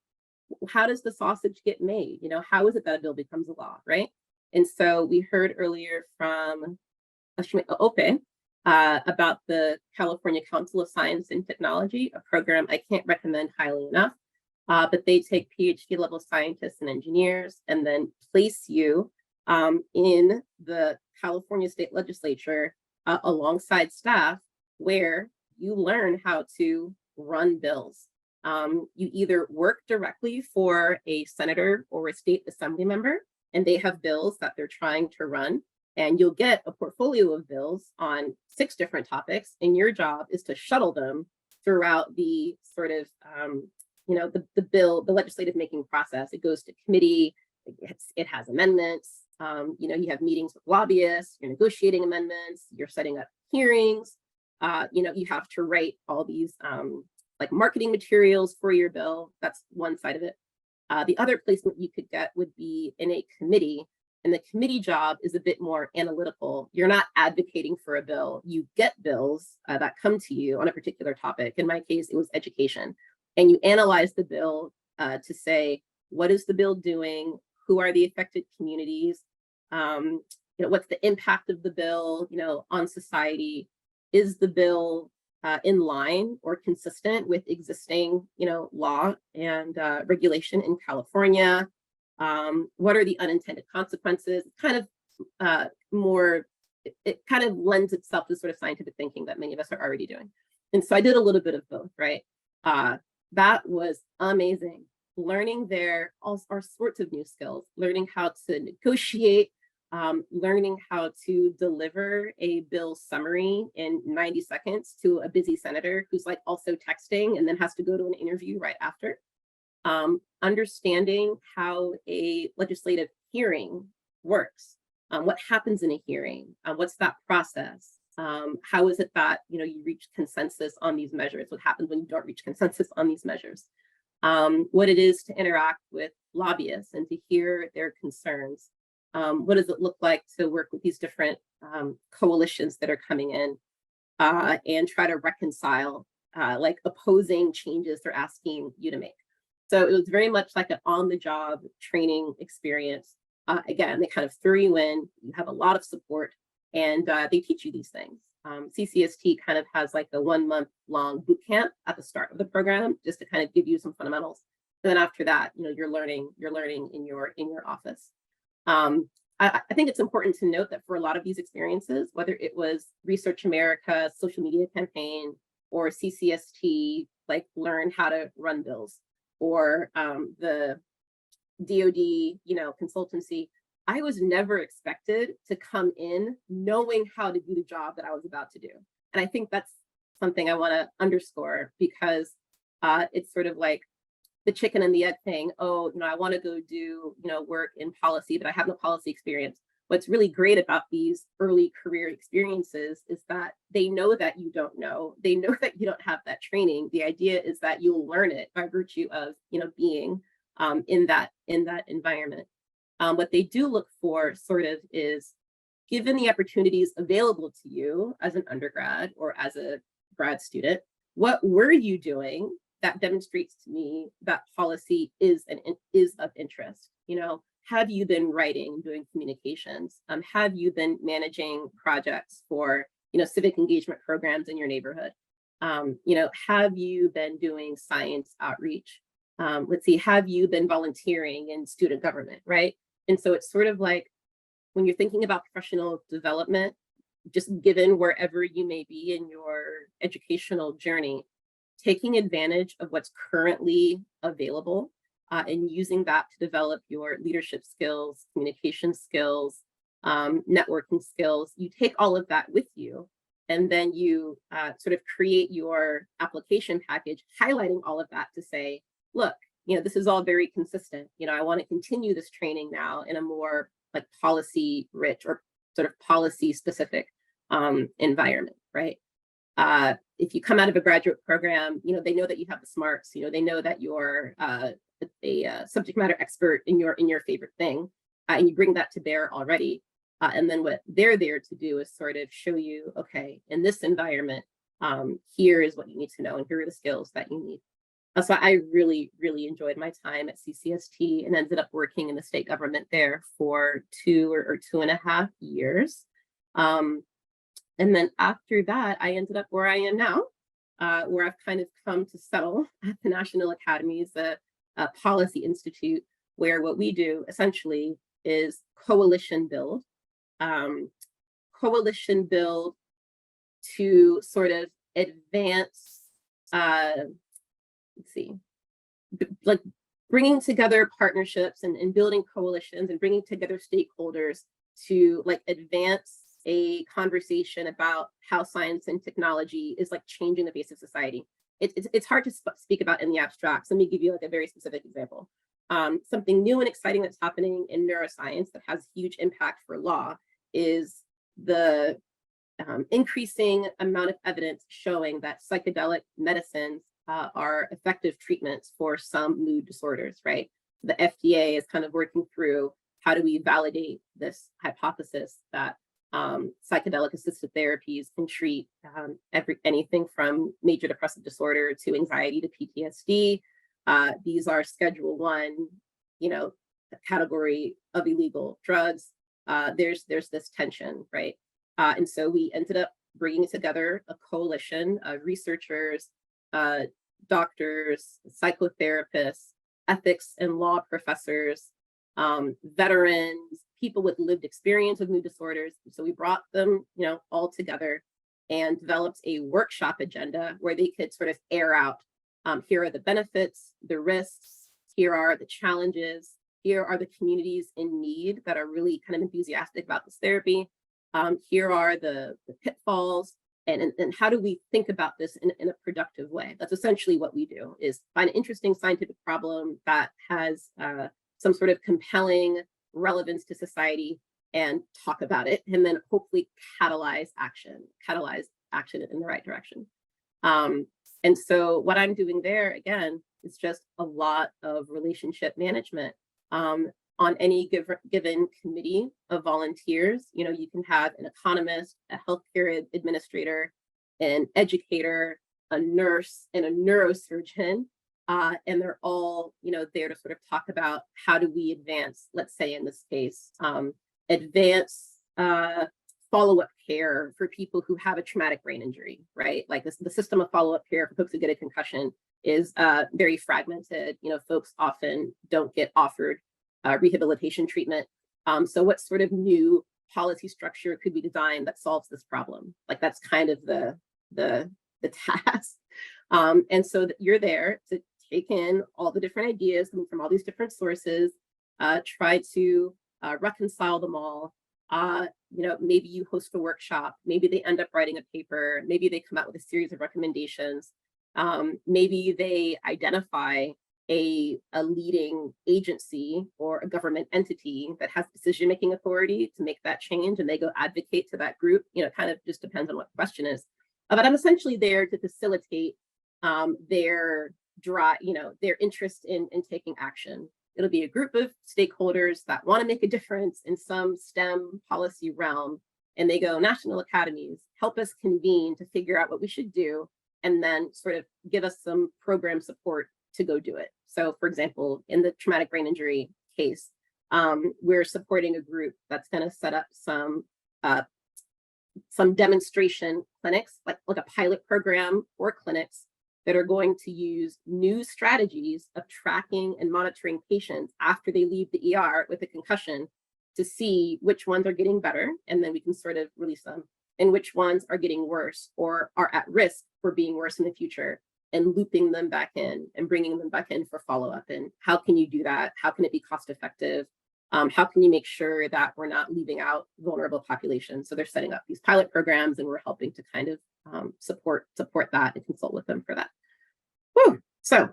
How does the sausage get made? You know, how is it that a bill becomes a law, right? And so we heard earlier from Ope about the California Council of Science and Technology, a program I can't recommend highly enough. But they take PhD level scientists and engineers and then place you in the California state legislature alongside staff, where you learn how to run bills. You either work directly for a senator or a state assembly member, and they have bills that they're trying to run, and you'll get a portfolio of bills on 6 different topics, and your job is to shuttle them throughout the sort of the legislative making process. It goes to committee, it has amendments, you have meetings with lobbyists, you're negotiating amendments, you're setting up hearings, you have to write all these like marketing materials for your bill. That's one side of it. The other placement you could get would be in a committee, and the committee job is a bit more analytical. You're not advocating for a bill. You get bills that come to you on a particular topic. In my case, it was education. And you analyze the bill to say, what is the bill doing? Who are the affected communities? What's the impact of the bill, on society? Is the bill in line or consistent with existing, law and regulation in California? What are the unintended consequences? Kind of it kind of lends itself to sort of scientific thinking that many of us are already doing. And so I did a little bit of both, right? That was amazing. Learning there all sorts of new skills, learning how to negotiate, learning how to deliver a bill summary in 90 seconds to a busy senator who's like also texting and then has to go to an interview right after. Understanding how a legislative hearing works, what happens in a hearing, what's that process? How is it that you reach consensus on these measures? What happens when you don't reach consensus on these measures? What it is to interact with lobbyists and to hear their concerns. What does it look like to work with these different coalitions that are coming in and try to reconcile like opposing changes they're asking you to make? So it was very much like an on-the-job training experience. Again, they kind of throw you in, you have a lot of support, and they teach you these things. CCST kind of has like a 1-month-long boot camp at the start of the program, just to kind of give you some fundamentals. And then after that, you're learning in your office. I think it's important to note that for a lot of these experiences, whether it was Research America, social media campaign, or CCST, like learn how to run bills, or the DoD, consultancy, I was never expected to come in knowing how to do the job that I was about to do. And I think that's something I want to underscore, because it's sort of like the chicken and the egg thing. Oh, I want to go do, work in policy, but I have no policy experience. What's really great about these early career experiences is that they know that you don't know. They know that you don't have that training. The idea is that you'll learn it by virtue of, being in that environment. What they do look for sort of is, given the opportunities available to you as an undergrad or as a grad student, what were you doing that demonstrates to me that policy is of interest? Have you been writing, doing communications? Have you been managing projects for, civic engagement programs in your neighborhood? Have you been doing science outreach? Let's see, have you been volunteering in student government, right? And so it's sort of like, when you're thinking about professional development, just given wherever you may be in your educational journey, taking advantage of what's currently available and using that to develop your leadership skills, communication skills, networking skills. You take all of that with you, and then you sort of create your application package, highlighting all of that to say, look, this is all very consistent. I want to continue this training now in a more like policy rich or sort of policy specific environment, right? If you come out of a graduate program, they know that you have the smarts, they know that you're a subject matter expert in your favorite thing, and you bring that to bear already. And then what they're there to do is sort of show you, okay, in this environment, here is what you need to know, and here are the skills that you need. So I really, really enjoyed my time at CCST and ended up working in the state government there for 2.5 years. And then after that, I ended up where I am now, where I've kind of come to settle at the National Academies, a policy institute, where what we do essentially is coalition build to sort of advance, like bringing together partnerships and building coalitions and bringing together stakeholders to like advance a conversation about how science and technology is like changing the face of society. It's hard to speak about in the abstract. So let me give you like a very specific example. Something new and exciting that's happening in neuroscience that has huge impact for law is the increasing amount of evidence showing that psychedelic medicines are effective treatments for some mood disorders, right? The FDA is kind of working through how do we validate this hypothesis that psychedelic assisted therapies can treat anything from major depressive disorder to anxiety to PTSD. These are Schedule I, category of illegal drugs. There's this tension, right? And so we ended up bringing together a coalition of researchers, doctors, psychotherapists, ethics and law professors, veterans, people with lived experience with mood disorders. So we brought them, all together and developed a workshop agenda where they could sort of air out, here are the benefits, the risks, here are the challenges, here are the communities in need that are really kind of enthusiastic about this therapy. Here are the pitfalls, and how do we think about this in a productive way? That's essentially what we do, is find an interesting scientific problem that has some sort of compelling relevance to society and talk about it, and then hopefully catalyze action in the right direction. And so what I'm doing there, again, is just a lot of relationship management. On any given committee of volunteers, you can have an economist, a healthcare administrator, an educator, a nurse, and a neurosurgeon. And they're all, there to sort of talk about how do we advance, let's say in this case, advance follow-up care for people who have a traumatic brain injury, right? Like the system of follow-up care for folks who get a concussion is very fragmented. Folks often don't get offered rehabilitation treatment. So what sort of new policy structure could be designed that solves this problem? Like that's kind of the task. And so that you're there to take in all the different ideas coming from all these different sources, try to reconcile them all. Maybe you host a workshop, maybe they end up writing a paper, maybe they come out with a series of recommendations. Maybe they identify a leading agency or a government entity that has decision-making authority to make that change, and they go advocate to that group. Kind of just depends on what the question is. But I'm essentially there to facilitate their interest in taking action. It'll be a group of stakeholders that want to make a difference in some STEM policy realm, and they go, National Academies, help us convene to figure out what we should do, and then sort of give us some program support to go do it. So for example, in the traumatic brain injury case, we're supporting a group that's going to set up some demonstration clinics, like a pilot program or clinics that are going to use new strategies of tracking and monitoring patients after they leave the ER with a concussion to see which ones are getting better, and then we can sort of release them, and which ones are getting worse or are at risk for being worse in the future, and looping them back in and bringing them back in for follow-up. And how can you do that? How can it be cost effective? How can you make sure that we're not leaving out vulnerable populations? So they're setting up these pilot programs, and we're helping to kind of support that and consult with them for that. Whew. So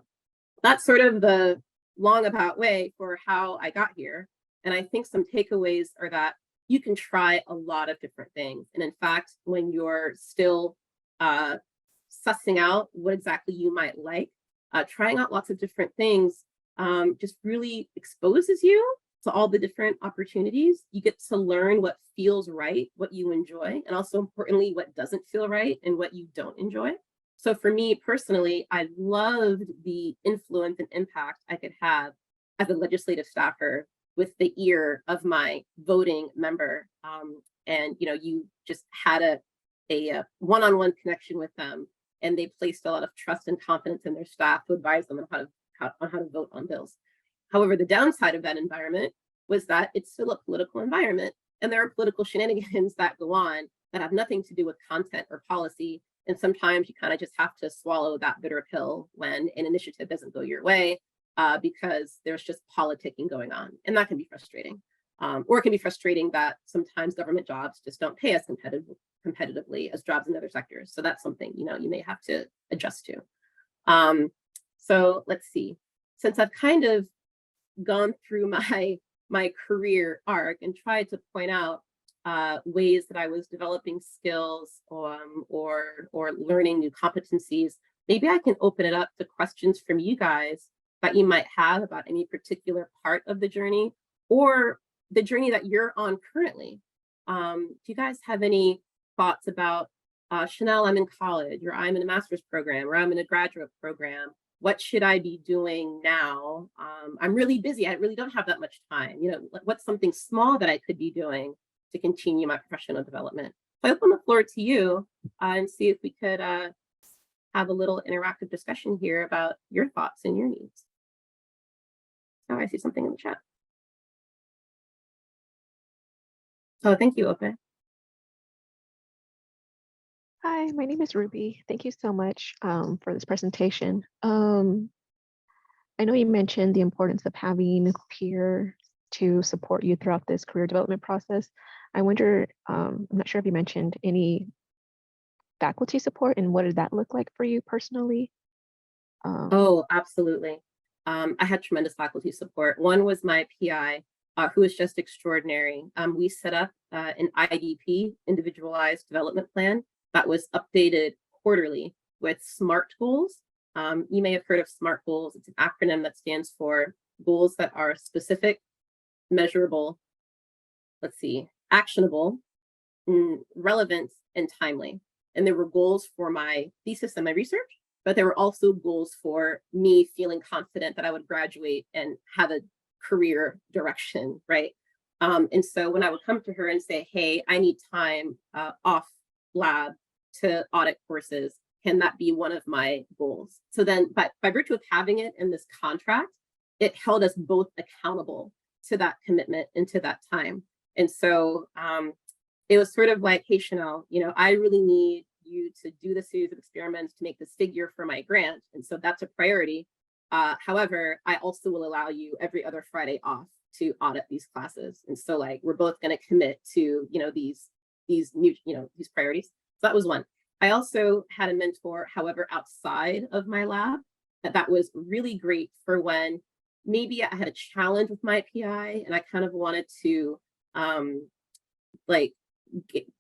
that's sort of the long about way for how I got here. And I think some takeaways are that you can try a lot of different things. And in fact, when you're still sussing out what exactly you might like, trying out lots of different things just really exposes you to all the different opportunities. You get to learn what feels right, what you enjoy, and also importantly, what doesn't feel right and what you don't enjoy. So for me personally, I loved the influence and impact I could have as a legislative staffer with the ear of my voting member. And you just had a one-on-one connection with them, and they placed a lot of trust and confidence in their staff to advise them on how to vote on bills. However, the downside of that environment was that it's still a political environment, and there are political shenanigans that go on that have nothing to do with content or policy. And sometimes you kind of just have to swallow that bitter pill when an initiative doesn't go your way, because there's just politicking going on. And that can be frustrating. Or it can be frustrating that sometimes government jobs just don't pay as competitively as jobs in other sectors. So that's something, you may have to adjust to. So let's see. Since I've kind of gone through my career arc and tried to point out ways that I was developing skills or learning new competencies, maybe I can open it up to questions from you guys that you might have about any particular part of the journey or the journey that you're on currently. Do you guys have any thoughts about, Chanel, I'm in college, or I'm in a master's program, or I'm in a graduate program. What should I be doing now? I'm really busy. I really don't have that much time. What's something small that I could be doing to continue my professional development? So I open the floor to you and see if we could have a little interactive discussion here about your thoughts and your needs. Oh, I see something in the chat. Oh, thank you, Ope. Hi, my name is Ruby. Thank you so much for this presentation. I know you mentioned the importance of having peers to support you throughout this career development process. I wonder, I'm not sure if you mentioned any faculty support, and what did that look like for you personally? Oh, absolutely. I had tremendous faculty support. One was my PI, who was just extraordinary. We set up an IDP, individualized development plan, that was updated quarterly with SMART goals. You may have heard of SMART goals. It's an acronym that stands for goals that are specific, measurable, actionable, relevant, and timely. And there were goals for my thesis and my research, but there were also goals for me feeling confident that I would graduate and have a career direction, right? And so when I would come to her and say, hey, I need time off lab to audit courses, can that be one of my goals? So then by virtue of having it in this contract, it held us both accountable to that commitment and to that time. And so it was sort of like, hey, Chanel, I really need you to do the series of experiments to make this figure for my grant. And so that's a priority. However, I also will allow you every other Friday off to audit these classes. And so we're both going to commit to, these new, these priorities. So that was one. I also had a mentor, however, outside of my lab, that was really great for when maybe I had a challenge with my PI and I kind of wanted to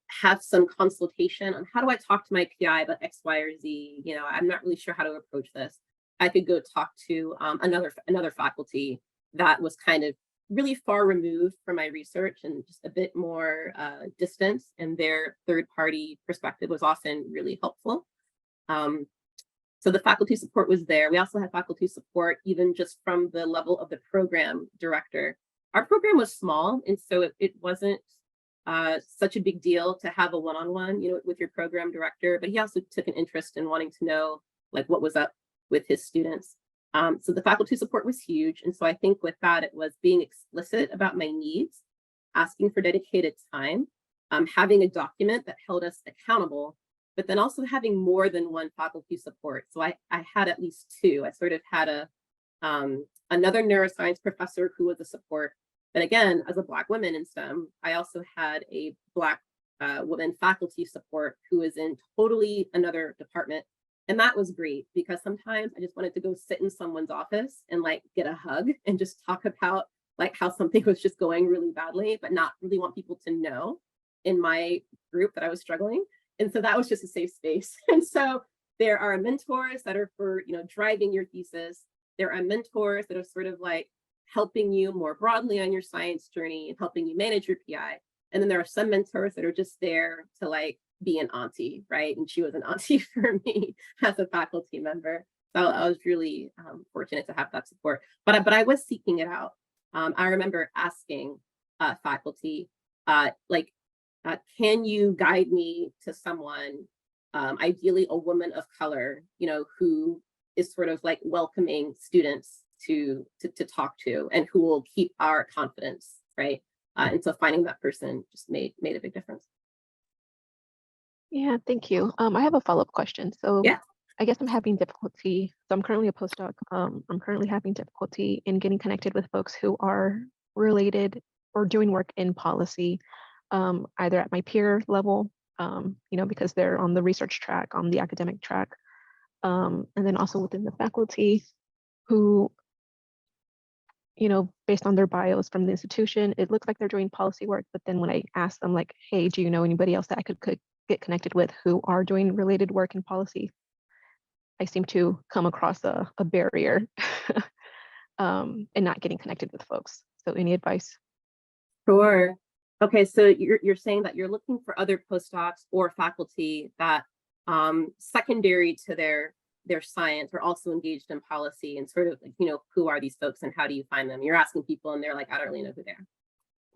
have some consultation on how do I talk to my PI about X, Y, or Z. I'm not really sure how to approach this. I could go talk to another faculty that was kind of really far removed from my research and just a bit more distance, and their third-party perspective was often really helpful. So the faculty support was there. We also had faculty support even just from the level of the program director. Our program was small, and so it wasn't such a big deal to have a one-on-one, with your program director, but he also took an interest in wanting to know what was up with his students. So the faculty support was huge. And so I think with that, it was being explicit about my needs, asking for dedicated time, having a document that held us accountable, but then also having more than one faculty support. So I had at least two. I sort of had another neuroscience professor who was a support. But again, as a Black woman in STEM, I also had a Black woman faculty support who was in totally another department. And that was great because sometimes I just wanted to go sit in someone's office and get a hug and just talk about how something was just going really badly, but not really want people to know in my group that I was struggling. And so that was just a safe space. And so there are mentors that are for, driving your thesis. there are mentors that are sort of like helping you more broadly on your science journey and helping you manage your PI. And then there are some mentors that are just there to like be an auntie, right? And she was an auntie for me as a faculty member. So I was really fortunate to have that support. But I was seeking it out. I remember asking faculty, can you guide me to someone, ideally a woman of color, you know, who is sort of like welcoming students to talk to and who will keep our confidence, right? And so finding that person just made a big difference. Yeah, thank you. I have a follow-up question. So Yeah. I guess I'm having difficulty. So I'm currently a postdoc. I'm currently having difficulty in getting connected with folks who are related or doing work in policy, either at my peer level, you know, because they're on the research track, on the academic track, and then also within the faculty who, you know, based on their bios from the institution, it looks like they're doing policy work. But then when I ask them like, hey, do you know anybody else that I could get connected with who are doing related work in policy? I seem to come across a barrier and not getting connected with folks. So any advice? Sure. Okay, so you're saying that you're looking for other postdocs or faculty that secondary to their science are also engaged in policy, and sort of like, you know, who are these folks and how do you find them? You're asking people and they're like, I don't really know who they are.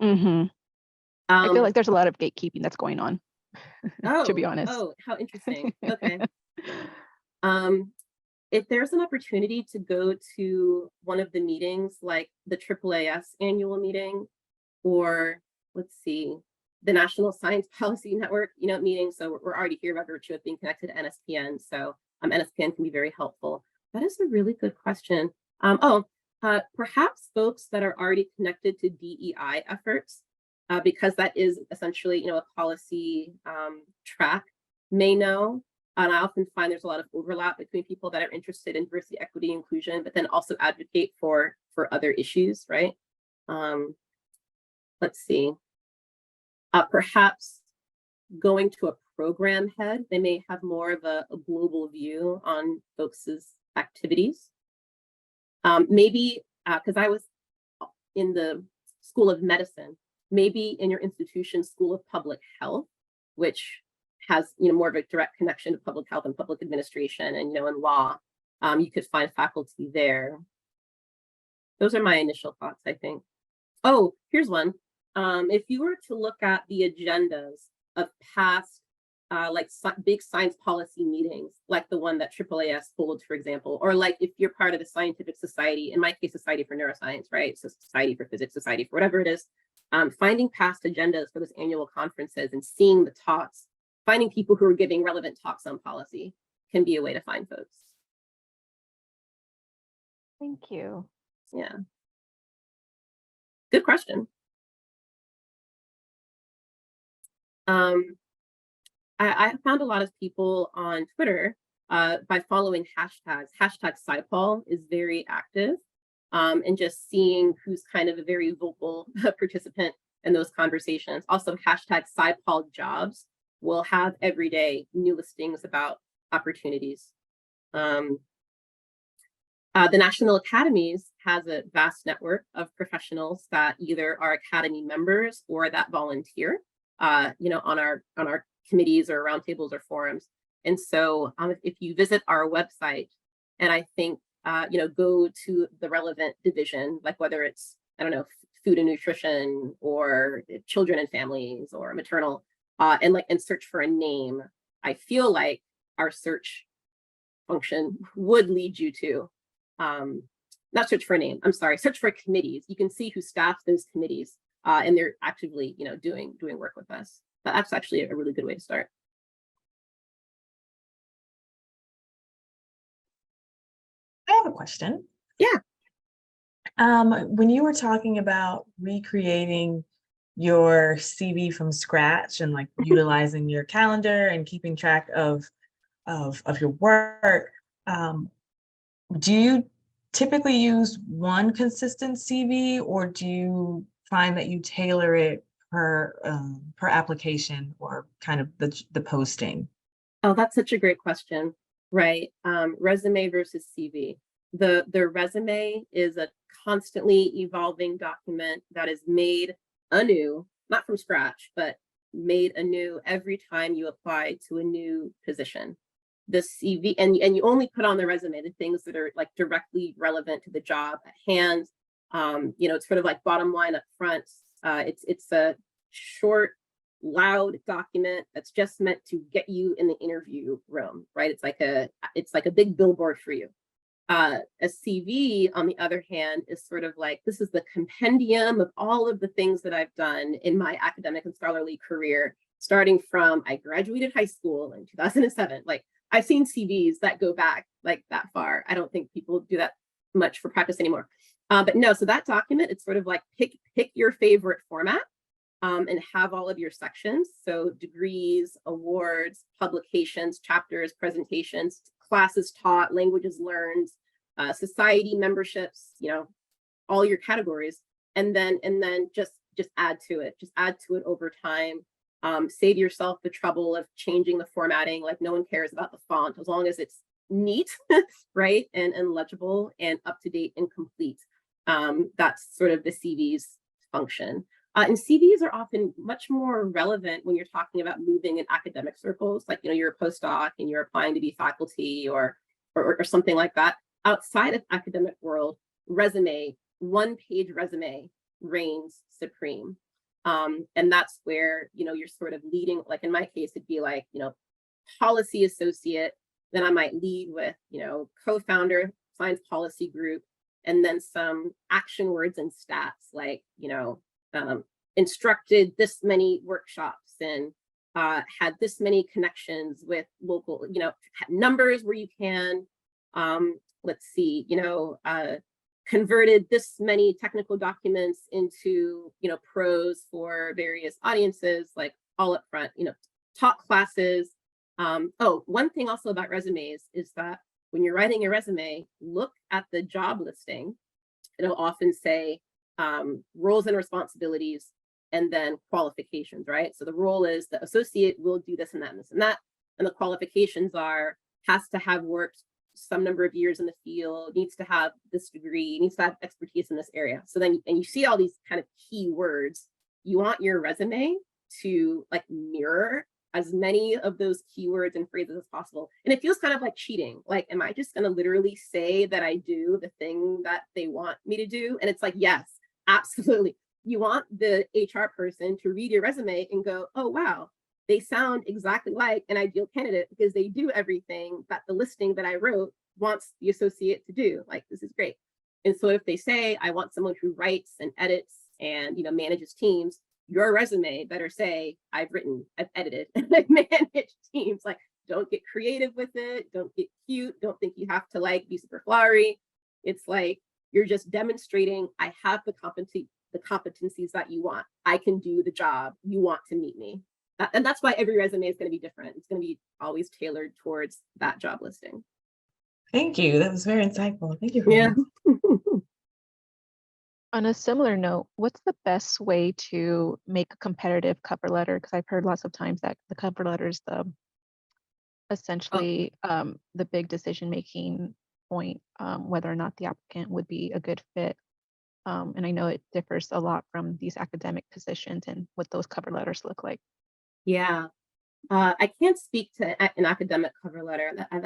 Mm-hmm. I feel like there's a lot of gatekeeping that's going on, to be honest. Oh, how interesting. Okay. If there's an opportunity to go to one of the meetings, like the AAAS annual meeting, or let's see, the National Science Policy Network, you know, meeting. So we're already here by virtue of being connected to NSPN. So NSPN can be very helpful. That is a really good question. Perhaps folks that are already connected to DEI efforts, because that is essentially, you know, a policy track, may know. And I often find there's a lot of overlap between people that are interested in diversity, equity, inclusion, but then also advocate for other issues, right? Let's see. Perhaps going to a program head, they may have more of a global view on folks' activities. Maybe, because I was in the School of Medicine, maybe in your institution, School of Public Health, which has, you know, more of a direct connection to public health and public administration and, you know, in law, you could find faculty there. Those are my initial thoughts, I think. Oh, here's one. If you were to look at the agendas of past big science policy meetings, like the one that AAAS holds, for example, or like if you're part of a scientific society, in my case, Society for Neuroscience, right? So Society for Physics, Society for whatever it is, finding past agendas for those annual conferences and seeing the talks, finding people who are giving relevant talks on policy can be a way to find folks. Thank you. Yeah. Good question. I found a lot of people on Twitter by following hashtags. Hashtag SciPol is very active, and just seeing who's kind of a very vocal participant in those conversations. Also, hashtag SciPol jobs will have every day new listings about opportunities. The National Academies has a vast network of professionals that either are Academy members or that volunteer, you know, on our committees or roundtables or forums. And so if you visit our website and I think, you know, go to the relevant division, like whether it's, I don't know, food and nutrition or children and families or maternal, and search for a name, I feel like our search function would lead you to, not search for a name, I'm sorry, search for committees. You can see who staffs those committees, and they're actively, you know, doing work with us. That's actually a really good way to start. I have a question. Yeah. When you were talking about recreating your CV from scratch and like utilizing your calendar and keeping track of your work, do you typically use one consistent CV, or do you find that you tailor it per application or kind of the posting? Oh, that's such a great question, right? Resume versus CV. The resume is a constantly evolving document that is made anew, not from scratch, but made anew every time you apply to a new position. The CV, and you only put on the resume the things that are like directly relevant to the job at hand. It's sort of like bottom line up front. It's a short, loud document that's just meant to get you in the interview room, right? It's like a big billboard for you. A CV, on the other hand, is sort of like, this is the compendium of all of the things that I've done in my academic and scholarly career, starting from I graduated high school in 2007. Like, I've seen CVs that go back like that far. I don't think people do that much for practice anymore. But no, so that document, it's sort of like pick your favorite format and have all of your sections. So degrees, awards, publications, chapters, presentations, classes taught, languages learned, society memberships, all your categories, and then just add to it. Just add to it over time. Save yourself the trouble of changing the formatting. Like, no one cares about the font as long as it's neat, right, and legible and up to date and complete. That's sort of the CV's function. And CVs are often much more relevant when you're talking about moving in academic circles, like, you're a postdoc and you're applying to be faculty or something like that. Outside of academic world, one-page resume reigns supreme. And that's where, you're sort of leading, like in my case, it'd be like, policy associate, then I might lead with, co-founder, science policy group, and then some action words and stats, like, instructed this many workshops and had this many connections with local, numbers where you can, let's see, converted this many technical documents into, prose for various audiences, like all up front, taught classes. One thing also about resumes is that when you're writing a resume, look at the job listing. It'll often say roles and responsibilities, and then qualifications, right? So the role is the associate will do this and that and this and that. And the qualifications are, has to have worked some number of years in the field, needs to have this degree, needs to have expertise in this area. So then, and you see all these kind of key words, you want your resume to like mirror as many of those keywords and phrases as possible. And it feels kind of like cheating. Like, am I just going to literally say that I do the thing that they want me to do? And it's like, yes, absolutely. You want the HR person to read your resume and go, oh, wow, they sound exactly like an ideal candidate because they do everything that the listing that I wrote wants the associate to do. Like, this is great. And so if they say, I want someone who writes and edits and, manages teams, your resume better say, I've written, I've edited, and I've managed teams. Like, don't get creative with it. Don't get cute. Don't think you have to like be super flowery. It's like, you're just demonstrating, I have the competencies that you want. I can do the job. You want to meet me. And that's why every resume is going to be different. It's going to be always tailored towards that job listing. Thank you. That was very insightful. Thank you for that. On a similar note, what's the best way to make a competitive cover letter? Because I've heard lots of times that the cover letter is essentially the big decision-making point, whether or not the applicant would be a good fit. And I know it differs a lot from these academic positions and what those cover letters look like. Yeah, I can't speak to an academic cover letter. I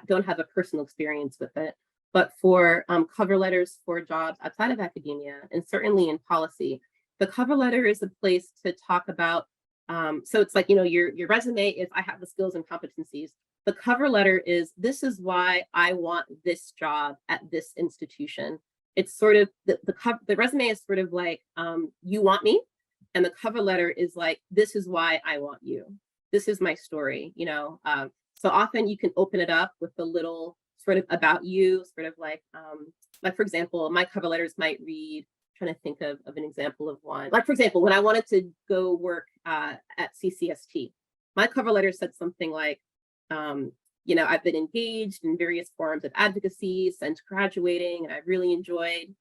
don't have a personal experience with it. But for cover letters for jobs outside of academia, and certainly in policy, the cover letter is a place to talk about. So it's like, your resume is, I have the skills and competencies. The cover letter is, this is why I want this job at this institution. It's sort of, the resume is sort of like, you want me. And the cover letter is like, this is why I want you. This is my story, So often you can open it up with a little sort of about you, sort of like for example, my cover letters might read, I'm trying to think of an example of one. Like, for example, when I wanted to go work at CCST, my cover letter said something like, I've been engaged in various forms of advocacy since graduating, and I've really enjoyed,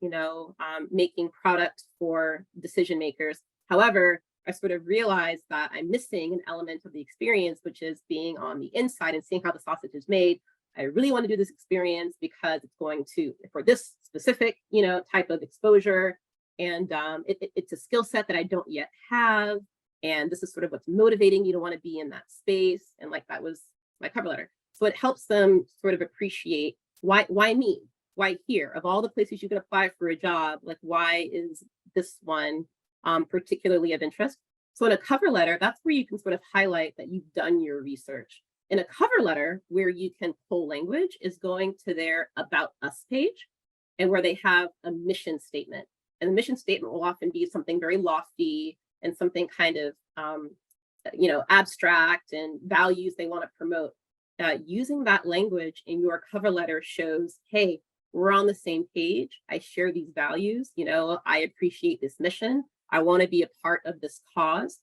making product for decision makers. However, I sort of realized that I'm missing an element of the experience, which is being on the inside and seeing how the sausage is made. I really want to do this experience because it's going to, for this specific, type of exposure. And it's a skill set that I don't yet have. And this is sort of what's motivating you to want to be in that space. And like, that was my cover letter. So it helps them sort of appreciate why me? Why here? Of all the places you can apply for a job, like, why is this one particularly of interest? So in a cover letter, that's where you can sort of highlight that you've done your research. In a cover letter, where you can pull language is going to their About Us page, and where they have a mission statement. And the mission statement will often be something very lofty and something kind of, abstract and values they want to promote. Using that language in your cover letter shows, hey, we're on the same page. I share these values. I appreciate this mission. I want to be a part of this cause.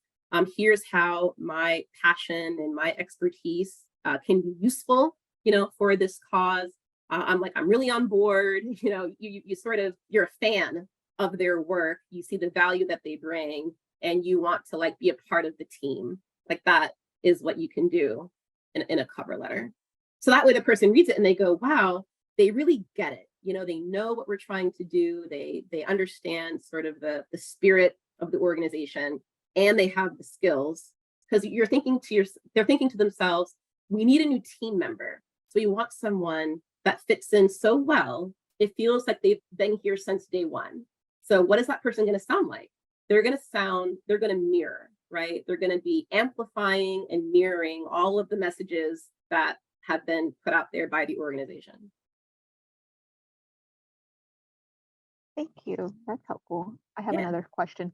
Here's how my passion and my expertise can be useful, for this cause. I'm really on board. You sort of, you're a fan of their work. You see the value that they bring, and you want to be a part of the team. Like, that is what you can do in a cover letter. So that way the person reads it and they go, wow, they really get it. They know what we're trying to do. They understand sort of the spirit of the organization, and they have the skills, because they're thinking to themselves, we need a new team member. So you want someone that fits in so well, it feels like they've been here since day one. So what is that person going to sound like? They're going to mirror, right? They're going to be amplifying and mirroring all of the messages that have been put out there by the organization. Thank you. That's helpful. I have another question.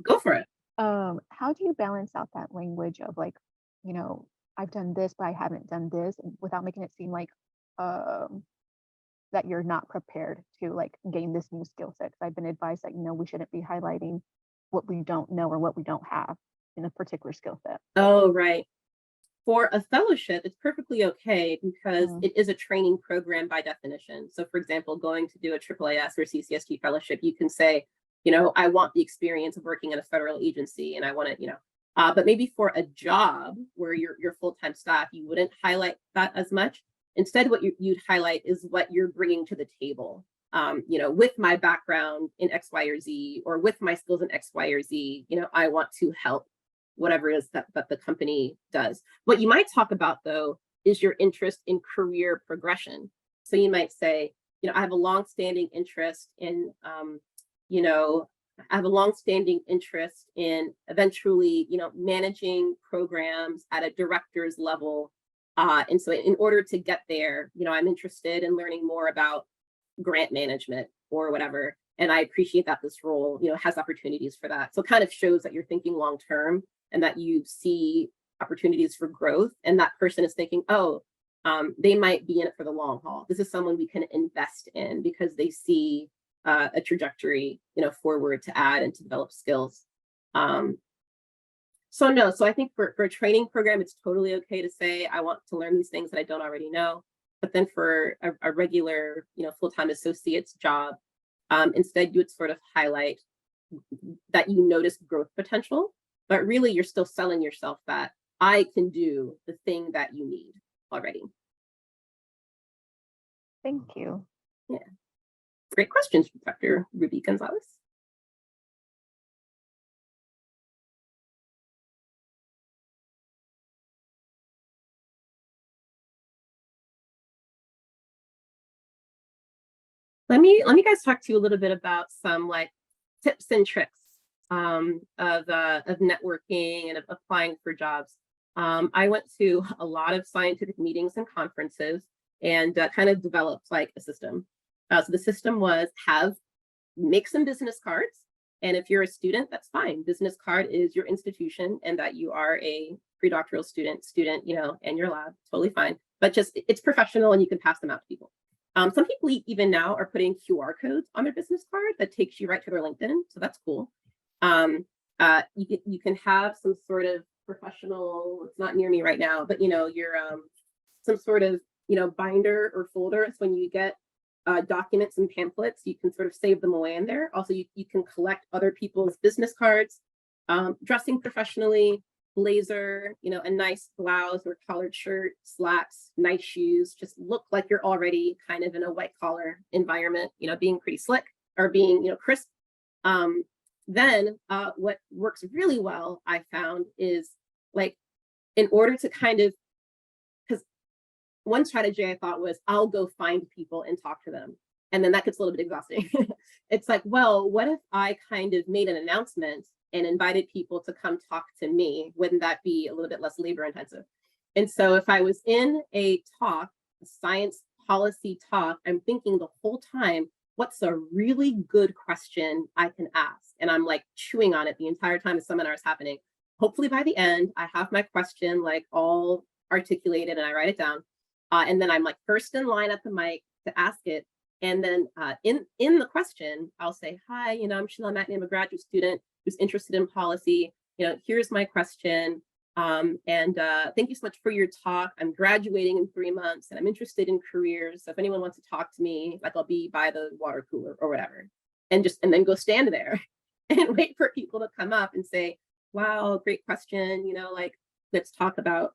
Go for it. How do you balance out that language of I've done this, but I haven't done this, without making it seem like that you're not prepared to gain this new skill set? I've been advised that we shouldn't be highlighting what we don't know or what we don't have in a particular skill set. Oh, right. For a fellowship, it's perfectly okay, because it is a training program by definition. So, for example, going to do a AAAS or CCST fellowship, you can say, I want the experience of working in a federal agency, and I want to, but maybe for a job where you're full-time staff, you wouldn't highlight that as much. Instead, what you'd highlight is what you're bringing to the table. With my background in X, Y, or Z, or with my skills in X, Y, or Z, I want to help whatever it is that the company does. What you might talk about, though, is your interest in career progression. So you might say, I have a longstanding interest in, eventually, managing programs at a director's level. And so in order to get there, I'm interested in learning more about grant management or whatever. And I appreciate that this role, has opportunities for that. So it kind of shows that you're thinking long-term, and that you see opportunities for growth. And that person is thinking, they might be in it for the long haul. This is someone we can invest in, because they see a trajectory, forward to add and to develop skills. So I think for a training program, it's totally okay to say, I want to learn these things that I don't already know. But then for a regular, full-time associate's job, instead you would sort of highlight that you notice growth potential, but really you're still selling yourself that I can do the thing that you need already. Thank you. Yeah. Great questions, Dr. Ruby Gonzalez. Let me guys talk to you a little bit about some tips and tricks of networking and of applying for jobs. I went to a lot of scientific meetings and conferences, and kind of developed a system. So the system was make some business cards. And if you're a student, that's fine. Business card is your institution, and that you are a pre-doctoral student, in your lab, totally fine. But just, it's professional, and you can pass them out to people. Some people even now are putting QR codes on their business card that takes you right to their LinkedIn. So that's cool. You can have some sort of professional, it's not near me right now, but your some sort of binder or folder. It's when you get documents and pamphlets, you can sort of save them away in there. Also, you can collect other people's business cards. Dressing professionally, blazer, a nice blouse or collared shirt, slacks, nice shoes, just look like you're already kind of in a white collar environment, being pretty slick or being, crisp. Then what works really well, I found, is like, in order to kind of, because one strategy I thought was, I'll go find people and talk to them. And then that gets a little bit exhausting. It's like, well, what if I kind of made an announcement and invited people to come talk to me? Wouldn't that be a little bit less labor intensive? And so if I was in a talk, a science policy talk, I'm thinking the whole time, what's a really good question I can ask? And I'm like chewing on it the entire time the seminar is happening. Hopefully by the end, I have my question like all articulated and I write it down. And then I'm like first in line at the mic to ask it. And then in the question, I'll say, hi, I'm Sheila Matney, I'm a graduate student who's interested in policy. Here's my question. And thank you so much for your talk. I'm graduating in 3 months and I'm interested in careers. So if anyone wants to talk to me, like I'll be by the water cooler or whatever. And then go stand there and wait for people to come up and say, wow, great question. Let's talk about,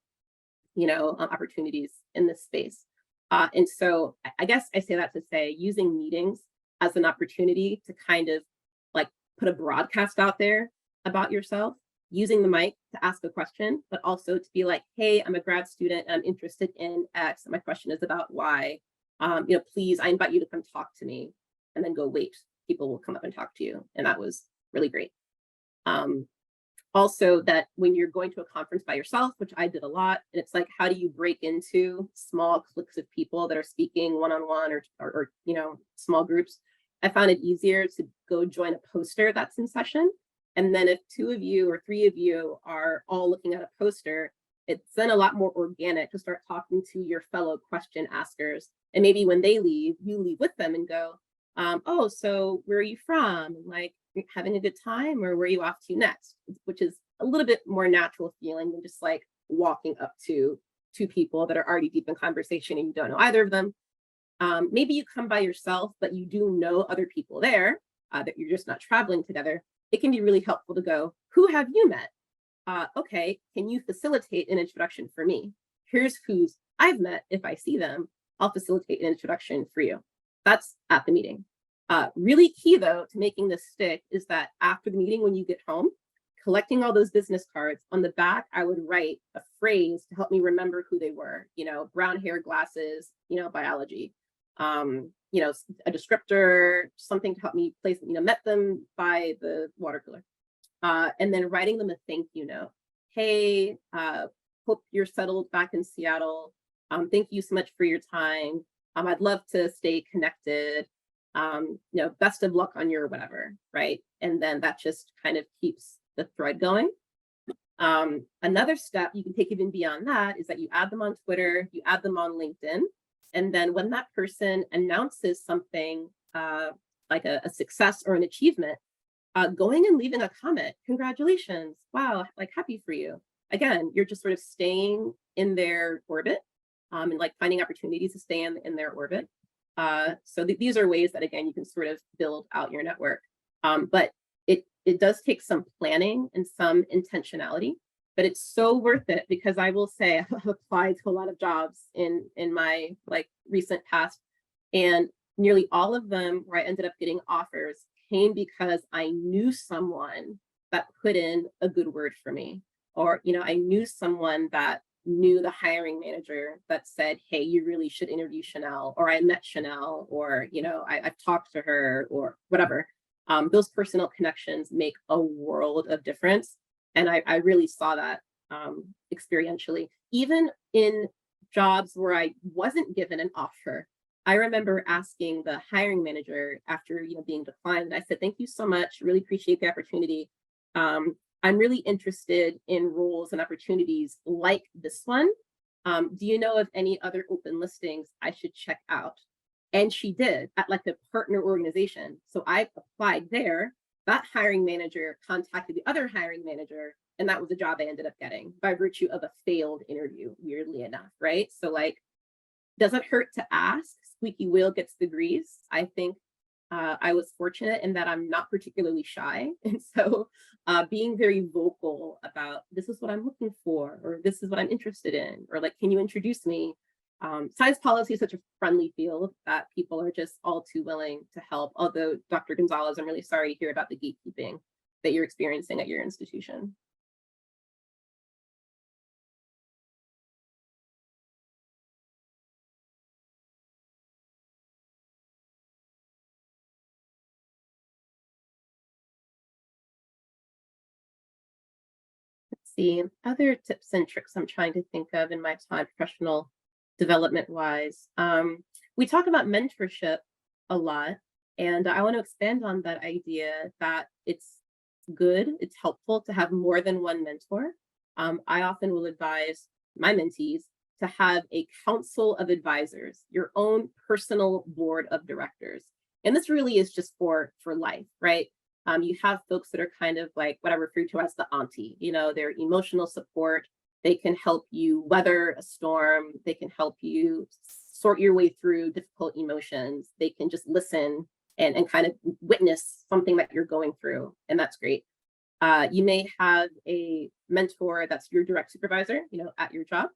opportunities in this space. And so I guess I say that to say using meetings as an opportunity to kind of like put a broadcast out there about yourself, using the mic to ask a question, but also to be like, hey, I'm a grad student and I'm interested in X. And my question is about Y. Please, I invite you to come talk to me, and then go wait. People will come up and talk to you. And that was really great. Also, that when you're going to a conference by yourself, which I did a lot, and it's like, how do you break into small cliques of people that are speaking one-on-one or small groups? I found it easier to go join a poster that's in session. And then if 2 of you or 3 of you are all looking at a poster, it's then a lot more organic to start talking to your fellow question askers. And maybe when they leave, you leave with them and go, oh, so where are you from? Like, you're having a good time, or where are you off to next? Which is a little bit more natural feeling than just like walking up to 2 people that are already deep in conversation and you don't know either of them. Maybe you come by yourself, but you do know other people there, that you're just not traveling together. It can be really helpful to go, who have you met? Okay, can you facilitate an introduction for me? Here's who's I've met. If I see them, I'll facilitate an introduction for you. That's at the meeting. Really key, though, to making this stick is that after the meeting, when you get home, collecting all those business cards, on the back, I would write a phrase to help me remember who they were. Brown hair, glasses, biology, a descriptor, something to help me place, met them by the water cooler. And then writing them a thank you note. Hey, hope you're settled back in Seattle. Thank you so much for your time. I'd love to stay connected. Best of luck on your whatever, right? And then that just kind of keeps the thread going. Another step you can take even beyond that is that you add them on Twitter, you add them on LinkedIn. And then when that person announces something like a success or an achievement, going and leaving a comment, congratulations, wow, like happy for you. Again, you're just sort of staying in their orbit and like finding opportunities to stay in their orbit. So these are ways that, again, you can sort of build out your network. But it does take some planning and some intentionality, but it's so worth it, because I will say I've applied to a lot of jobs in my like recent past, and nearly all of them where I ended up getting offers came because I knew someone that put in a good word for me, or I knew someone that knew the hiring manager that said, hey, you really should interview Chanel, or I met Chanel, or I've talked to her, or whatever. Those personal connections make a world of difference, and I really saw that experientially. Even in jobs where I wasn't given an offer, I remember asking the hiring manager after being declined, and I said, thank you so much, really appreciate the opportunity. I'm really interested in roles and opportunities like this one. Do you know of any other open listings I should check out? And she did, at like the partner organization. So I applied there. That hiring manager contacted the other hiring manager, and that was the job I ended up getting by virtue of a failed interview, weirdly enough, right? So like, doesn't hurt to ask. Squeaky wheel gets the grease. I think I was fortunate in that I'm not particularly shy. And so being very vocal about this is what I'm looking for, or this is what I'm interested in, or like, can you introduce me? Science policy is such a friendly field that people are just all too willing to help. Although, Dr. Gonzalez, I'm really sorry to hear about the gatekeeping that you're experiencing at your institution. See, other tips and tricks I'm trying to think of in my time professional development wise. We talk about mentorship a lot, and I want to expand on that idea that it's good, it's helpful to have more than one mentor. I often will advise my mentees to have a council of advisors, your own personal board of directors. And this really is just for life, right? You have folks that are kind of like what I refer to as the auntie, their emotional support. They can help you weather a storm. They can help you sort your way through difficult emotions. They can just listen and kind of witness something that you're going through. And that's great. You may have a mentor that's your direct supervisor, at your job.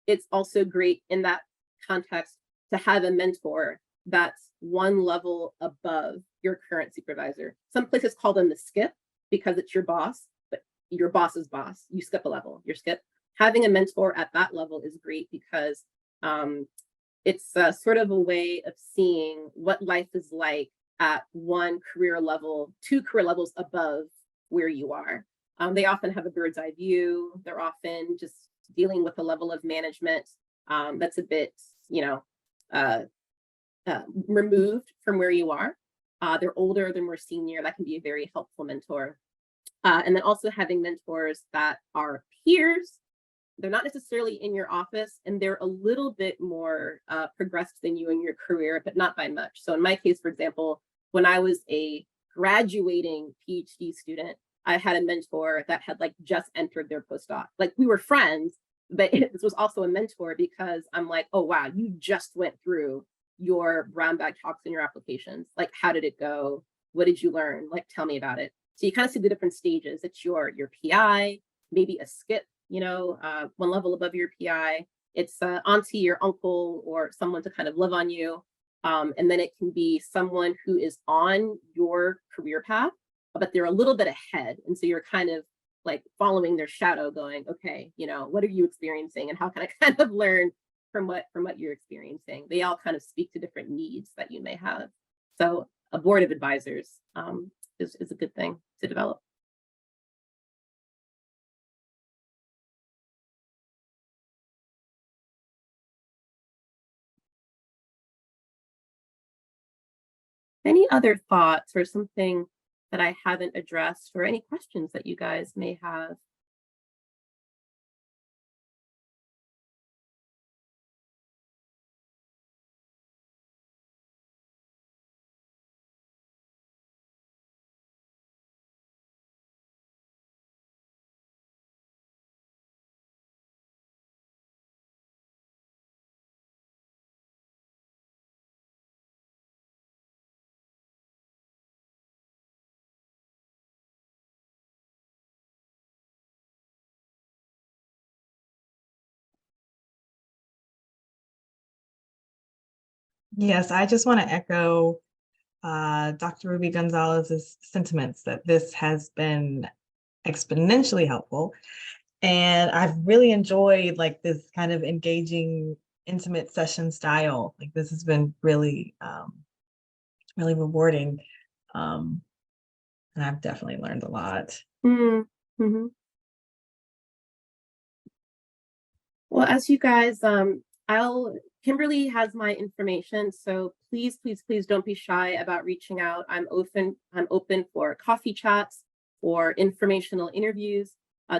It's also great in that context to have a mentor that's one level above your current supervisor. Some places call them the skip because it's your boss, but your boss's boss. You skip a level, your skip. Having a mentor at that level is great because it's sort of a way of seeing what life is like at one career level, 2 career levels above where you are. They often have a bird's eye view. They're often just dealing with a level of management that's a bit, removed from where you are. They're older, they're more senior. That can be a very helpful mentor. And then also having mentors that are peers. They're not necessarily in your office, and they're a little bit more progressed than you in your career, but not by much. So in my case, for example, when I was a graduating PhD student, I had a mentor that had like just entered their postdoc. Like we were friends, but this was also a mentor because I'm like, oh, wow, you just went through your brown bag talks and your applications. Like, how did it go? What did you learn? Like, tell me about it. So you kind of see the different stages. It's your PI, maybe a skip, one level above your PI. It's auntie or uncle or someone to kind of love on you. And then it can be someone who is on your career path, but they're a little bit ahead. And so you're kind of like following their shadow going, okay, what are you experiencing and how can I kind of learn from what you're experiencing? They all kind of speak to different needs that you may have. So a board of advisors is a good thing to develop. Any other thoughts or something that I haven't addressed or any questions that you guys may have? Yes, I just want to echo Dr. Ruby Gonzalez's sentiments that this has been exponentially helpful. And I've really enjoyed like this kind of engaging, intimate session style. Like this has been really, really rewarding. And I've definitely learned a lot. Mm-hmm. Well, as you guys, Kimberly has my information, so please don't be shy about reaching out. I'm open for coffee chats or informational interviews.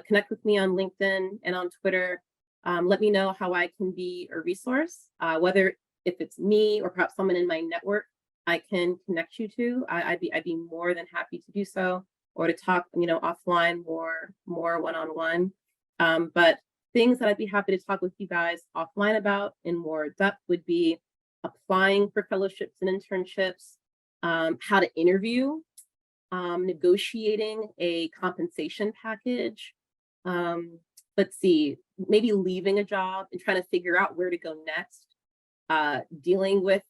Connect with me on LinkedIn and on Twitter. Let me know how I can be a resource, whether if it's me or perhaps someone in my network I can connect you to. I'd be more than happy to do so, or to talk, offline more one-on-one. But things that I'd be happy to talk with you guys offline about in more depth would be applying for fellowships and internships, how to interview, negotiating a compensation package. Let's see, maybe leaving a job and trying to figure out where to go next. Dealing with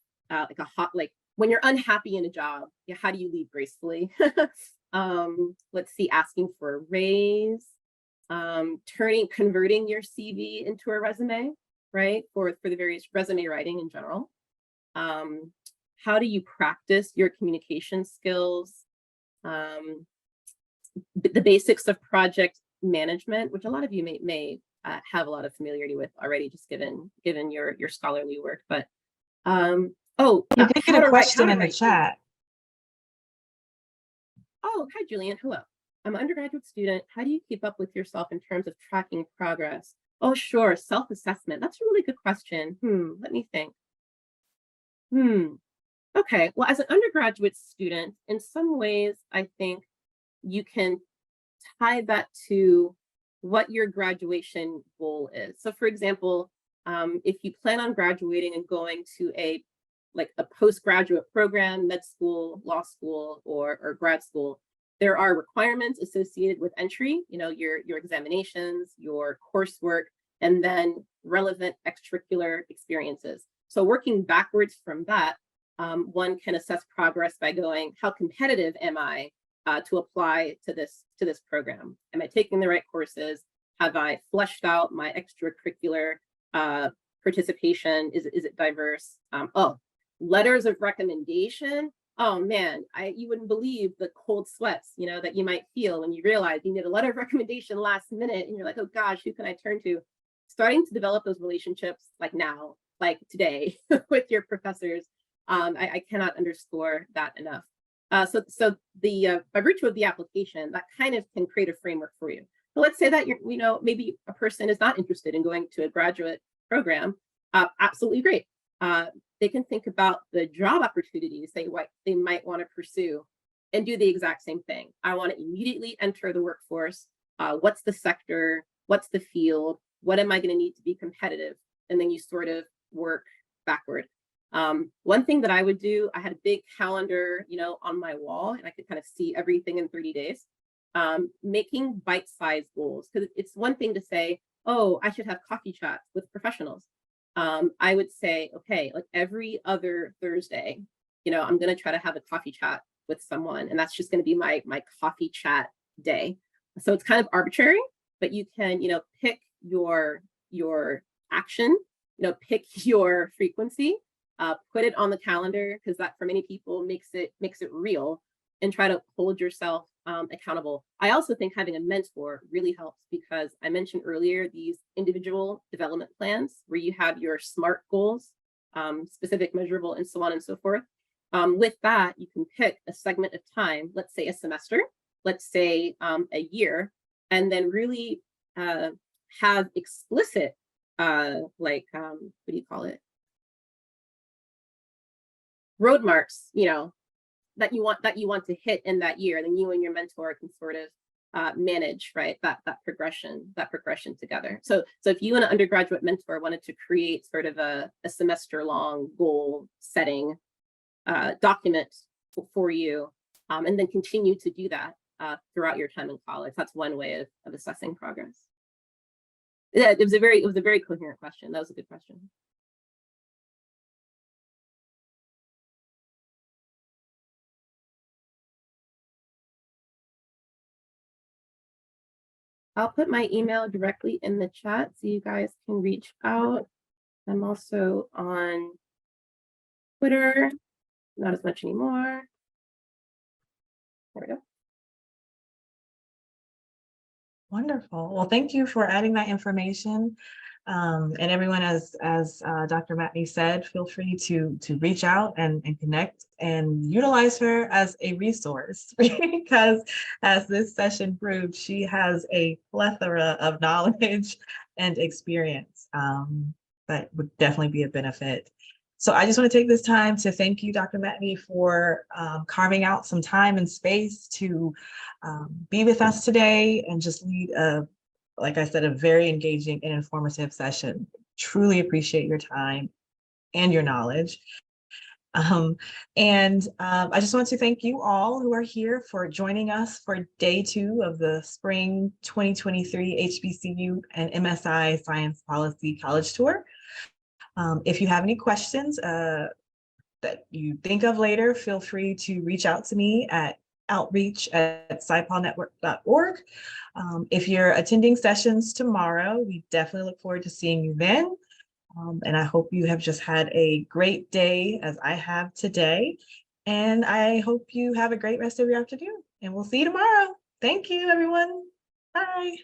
like when you're unhappy in a job, yeah, how do you leave gracefully? Let's see, asking for a raise, converting your CV into a resume, right? For the various resume writing in general. How do you practice your communication skills? The basics of project management, which a lot of you may have a lot of familiarity with already, just given your scholarly work. But you did get a question in the chat. Oh, hi, Julian. Hello. I'm an undergraduate student. How do you keep up with yourself in terms of tracking progress? Oh, sure. Self-assessment. That's a really good question. Let me think. Okay. Well, as an undergraduate student, in some ways, I think you can tie that to what your graduation goal is. So for example, if you plan on graduating and going to a postgraduate program, med school, law school, or grad school, there are requirements associated with entry, your examinations, your coursework, and then relevant extracurricular experiences. So working backwards from that, one can assess progress by going, how competitive am I to apply to this program? Am I taking the right courses? Have I fleshed out my extracurricular participation? Is it diverse? Letters of recommendation. Oh man, you wouldn't believe the cold sweats, that you might feel when you realize you need a letter of recommendation last minute, and you're like, oh gosh, who can I turn to? Starting to develop those relationships like now, like today, with your professors. I cannot underscore that enough. So by virtue of the application, that kind of can create a framework for you. But let's say that maybe a person is not interested in going to a graduate program. Absolutely great. They can think about the job opportunities they might want to pursue and do the exact same thing. I want to immediately enter the workforce. What's the sector? What's the field? What am I going to need to be competitive? And then you sort of work backward. One thing that I would do, I had a big calendar, on my wall, and I could kind of see everything in 30 days. Making bite-sized goals, because it's one thing to say, oh, I should have coffee chats with professionals. I would say, okay, like every other Thursday, I'm going to try to have a coffee chat with someone, and that's just going to be my coffee chat day. So it's kind of arbitrary, but you can, pick your action, pick your frequency, put it on the calendar, because that for many people makes it real, and try to hold yourself accountable. I also think having a mentor really helps, because I mentioned earlier these individual development plans where you have your SMART goals, specific, measurable, and so on and so forth. With that, you can pick a segment of time, let's say a semester, let's say a year, and then really have explicit, what do you call it? Road marks, that you want to hit in that year. Then you and your mentor can sort of manage, right, that progression together. So if you and an undergraduate mentor wanted to create sort of a semester-long goal setting document for you, and then continue to do that throughout your time in college, that's one way of assessing progress. Yeah, it was a very coherent question. That was a good question. I'll put my email directly in the chat so you guys can reach out. I'm also on Twitter, not as much anymore. There we go. Wonderful. Well, thank you for adding that information. And everyone, as Dr. Matney said, feel free to reach out and connect and utilize her as a resource, because as this session proved, she has a plethora of knowledge and experience that would definitely be a benefit. So I just want to take this time to thank you, Dr. Matney, for carving out some time and space to be with us today and just lead like I said, a very engaging and informative session. Truly appreciate your time and your knowledge. I just want to thank you all who are here for joining us for day 2 of the spring 2023 HBCU and MSI Science Policy College Tour. If you have any questions that you think of later, feel free to reach out to me at outreach@scipolnetwork.org. If you're attending sessions tomorrow, we definitely look forward to seeing you then. And I hope you have just had a great day as I have today. And I hope you have a great rest of your afternoon. And we'll see you tomorrow. Thank you, everyone. Bye.